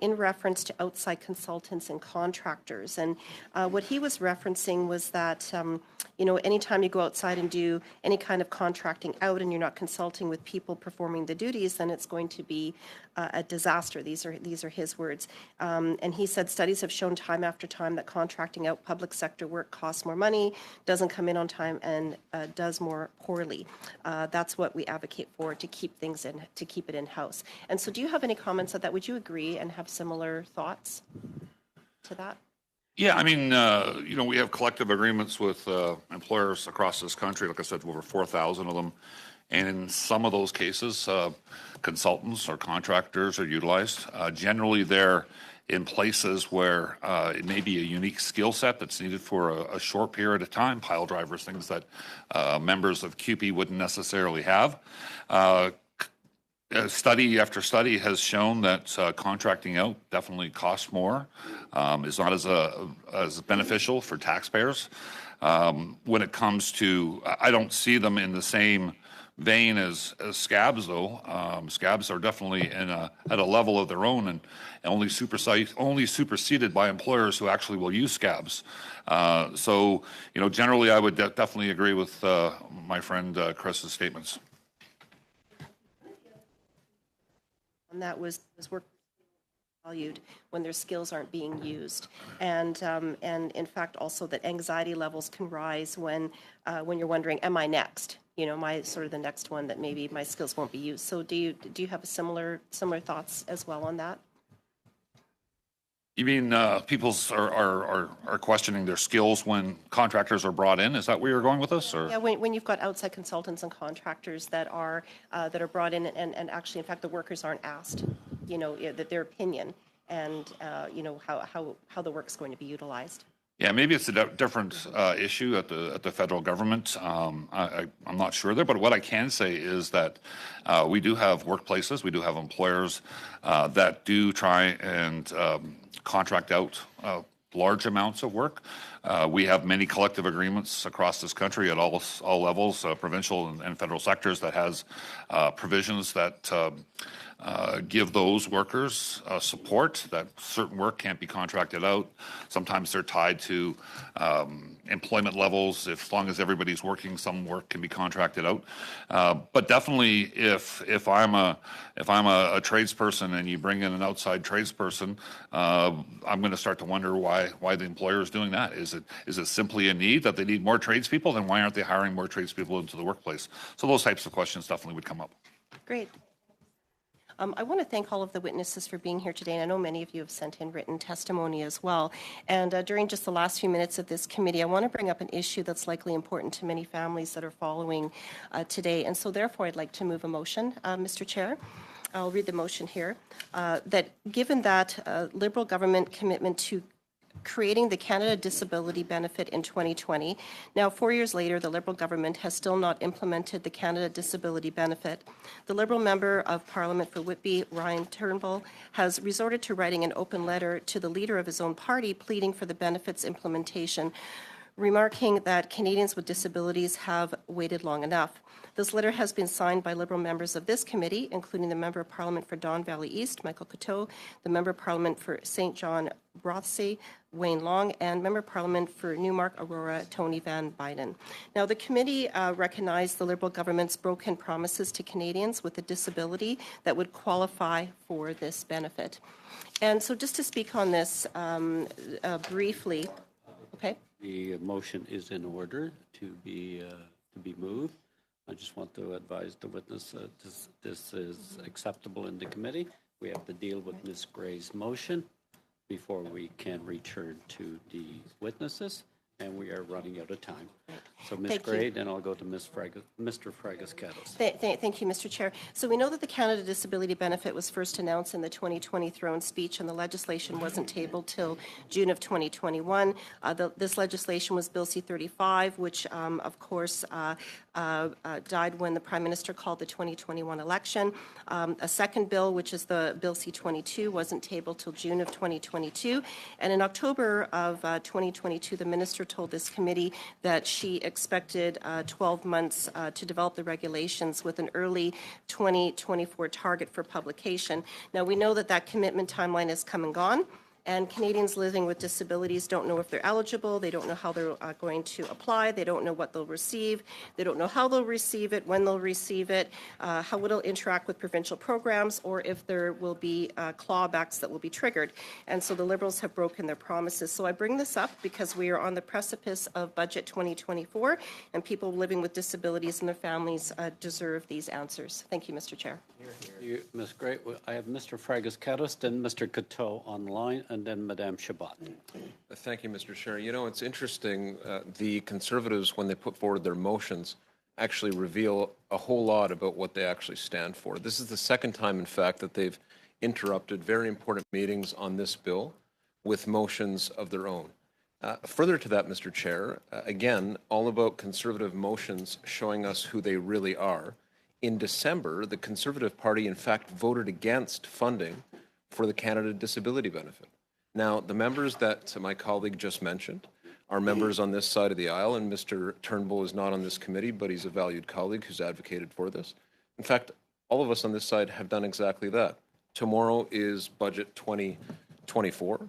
in reference to outside consultants and contractors. And what he was referencing was that, anytime you go outside and do any kind of contracting out and you're not consulting with people performing the duties, then it's going to be a disaster. These are his words. And he said studies have shown time after time that contracting out public sector work costs more money, doesn't come in on time, and does more poorly. That's what we advocate for, to keep things in, to keep it in-house. And so do you have any comments on that? Would you agree and have similar thoughts to that? Yeah, I mean, we have collective agreements with employers across this country, like I said, over 4,000 of them. And in some of those cases, consultants or contractors are utilized. Generally, they're in places where it may be a unique skill set that's needed for a short period of time, pile drivers, things that members of CUPE wouldn't necessarily have. Study after study has shown that contracting out definitely costs more, is not as beneficial for taxpayers. When it comes to, I don't see them in the same vein as scabs, though. Scabs are definitely at a level of their own and only superseded by employers who actually will use scabs. So, generally, I would definitely agree with my friend Chris's statements. And that was work valued when their skills aren't being used, and in fact also that anxiety levels can rise when you're wondering, am I next? Am I sort of the next one that maybe my skills won't be used? So do you have a similar thoughts as well on that? You mean people are questioning their skills when contractors are brought in? Is that where you're going with this? Or? Yeah, when you've got outside consultants and contractors that are brought in, and actually, in fact, the workers aren't asked, that their opinion and how the work's going to be utilized. Yeah, maybe it's a different issue at the federal government. I'm not sure there, but what I can say is that we do have workplaces, we do have employers that do try and contract out large amounts of work. We have many collective agreements across this country at all levels, provincial and federal sectors, that has provisions that give those workers support, that certain work can't be contracted out. Sometimes they're tied to employment levels. As long as everybody's working, some work can be contracted out. But definitely, if I'm a tradesperson and you bring in an outside tradesperson, I'm going to start to wonder why the employer is doing that. Is it simply a need that they need more tradespeople? Then why aren't they hiring more tradespeople into the workplace? So those types of questions definitely would come up. Great. I want to thank all of the witnesses for being here today, and I know many of you have sent in written testimony as well. And during just the last few minutes of this committee, I want to bring up an issue that's likely important to many families that are following today. And so therefore, I'd like to move a motion, Mr. Chair. I'll read the motion here. That given that Liberal government commitment to creating the Canada Disability Benefit in 2020. Now, 4 years later, the Liberal government has still not implemented the Canada Disability Benefit. The Liberal member of Parliament for Whitby, Ryan Turnbull, has resorted to writing an open letter to the leader of his own party pleading for the benefits implementation, remarking that Canadians with disabilities have waited long enough. This letter has been signed by Liberal members of this committee, including the Member of Parliament for Don Valley East, Michael Coteau, the Member of Parliament for St. John Rothsay, Wayne Long, and Member of Parliament for Newmark Aurora, Tony Van Biden. Now, the committee recognized the Liberal government's broken promises to Canadians with a disability that would qualify for this benefit. And so just to speak on this briefly, okay? The motion is in order to be moved. I just want to advise the witness that this is acceptable in the committee. We have to deal with Ms. Gray's motion before we can return to the witnesses, and we are running out of time. So Ms. Gray, then I'll go to Mr. Fragos-Catos. Thank you, Mr. Chair. So we know that the Canada Disability Benefit was first announced in the 2020 throne speech, and the legislation wasn't tabled till June of 2021. This legislation was Bill C-35, which, of course, died when the Prime Minister called the 2021 election. A second bill, which is the Bill C-22, wasn't tabled till June of 2022. And in October of 2022, the Minister told this committee that she expected 12 months to develop the regulations with an early 2024 target for publication. Now, we know that that commitment timeline has come and gone. And Canadians living with disabilities don't know if they're eligible. They don't know how they're going to apply. They don't know what they'll receive. They don't know how they'll receive it, when they'll receive it, how it'll interact with provincial programs, or if there will be clawbacks that will be triggered. And so the Liberals have broken their promises. So I bring this up because we are on the precipice of Budget 2024, and people living with disabilities and their families deserve these answers. Thank you, Mr. Chair. Thank you, Ms. Gray. I have Mr. Fragos-Catos, then Mr. Coteau online, and then Madame Chabot. Thank you, Mr. Chair. You know, it's interesting. The Conservatives, when they put forward their motions, actually reveal a whole lot about what they actually stand for. This is the second time, in fact, that they've interrupted very important meetings on this bill with motions of their own. Further to that, Mr. Chair, again, all about Conservative motions showing us who they really are. In December, the Conservative Party, in fact, voted against funding for the Canada Disability Benefit. Now, the members that my colleague just mentioned are members on this side of the aisle, and Mr. Turnbull is not on this committee, but he's a valued colleague who's advocated for this. In fact, all of us on this side have done exactly that. Tomorrow is Budget 2024.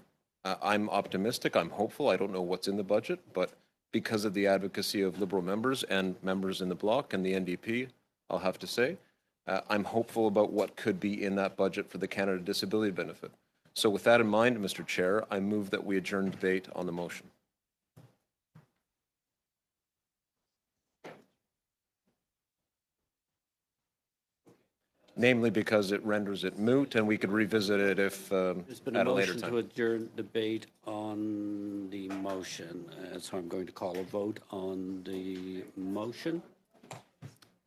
I'm optimistic, I'm hopeful. I don't know what's in the budget, but because of the advocacy of Liberal members and members in the Bloc and the NDP, I'll have to say, I'm hopeful about what could be in that budget for the Canada Disability Benefit. So with that in mind, Mr. Chair, I move that we adjourn debate on the motion. namely because it renders it moot, and we could revisit it if There's been a at a later motion to time. adjourn debate on the motion. So I'm going to call a vote on the motion.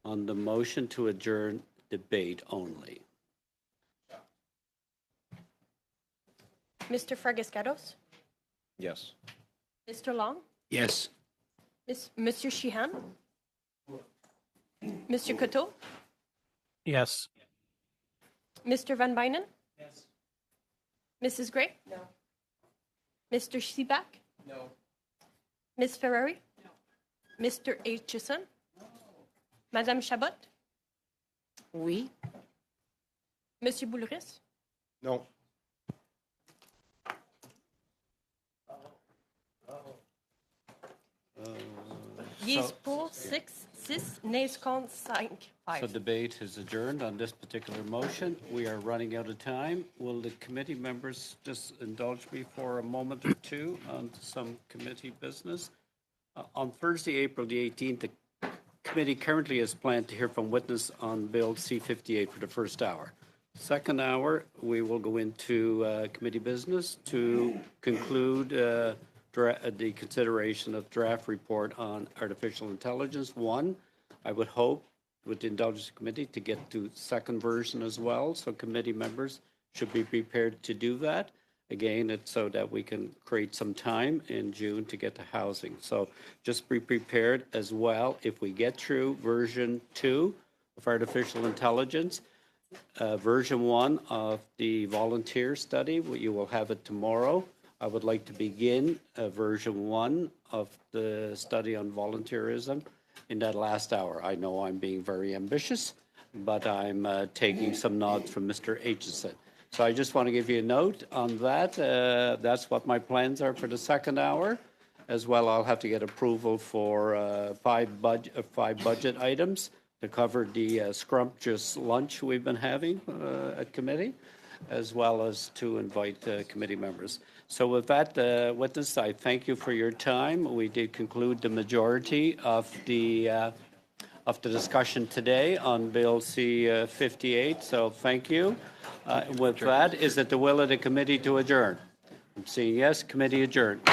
On the motion to adjourn debate only. Mr. Fragascados? Yes. Mr. Long? Yes. Monsieur Sheehan? Mr. Coteau? Yes. Mr. Van Bynen? Yes. Mrs. Gray? No. Mr. Seaback? No. Ms. Ferrari? No. Mr. Aitchison? No. Madame Chabot? Oui. Monsieur Boulris? No. Yes pour 6, nays contre 5. So debate is adjourned on this particular motion. We are running out of time. Will the committee members just indulge me for a moment or two on some committee business? On Thursday, April the 18th, the committee currently has planned to hear from witness on Bill C-58 for the first hour. Second hour, we will go into committee business to conclude the consideration of draft report on artificial intelligence. One, I would hope, with the indulgence committee, to get to second version as well. So committee members should be prepared to do that. Again, it's so that we can create some time in June to get to housing. So just be prepared as well. If we get through version 2 of artificial intelligence, version 1 of the volunteer study, you will have it tomorrow. I would like to begin version 1 of the study on volunteerism in that last hour. I know I'm being very ambitious, but I'm taking some nods from Mr. Aitchison. So I just want to give you a note on that. That's what my plans are for the second hour. As well, I'll have to get approval for 5 budget items to cover the scrumptious lunch we've been having at committee, as well as to invite committee members. So with that, witness, I thank you for your time. We did conclude the majority of the discussion today on Bill C-58. So thank you. With that, is it the will of the committee to adjourn? I'm seeing yes. Committee adjourned.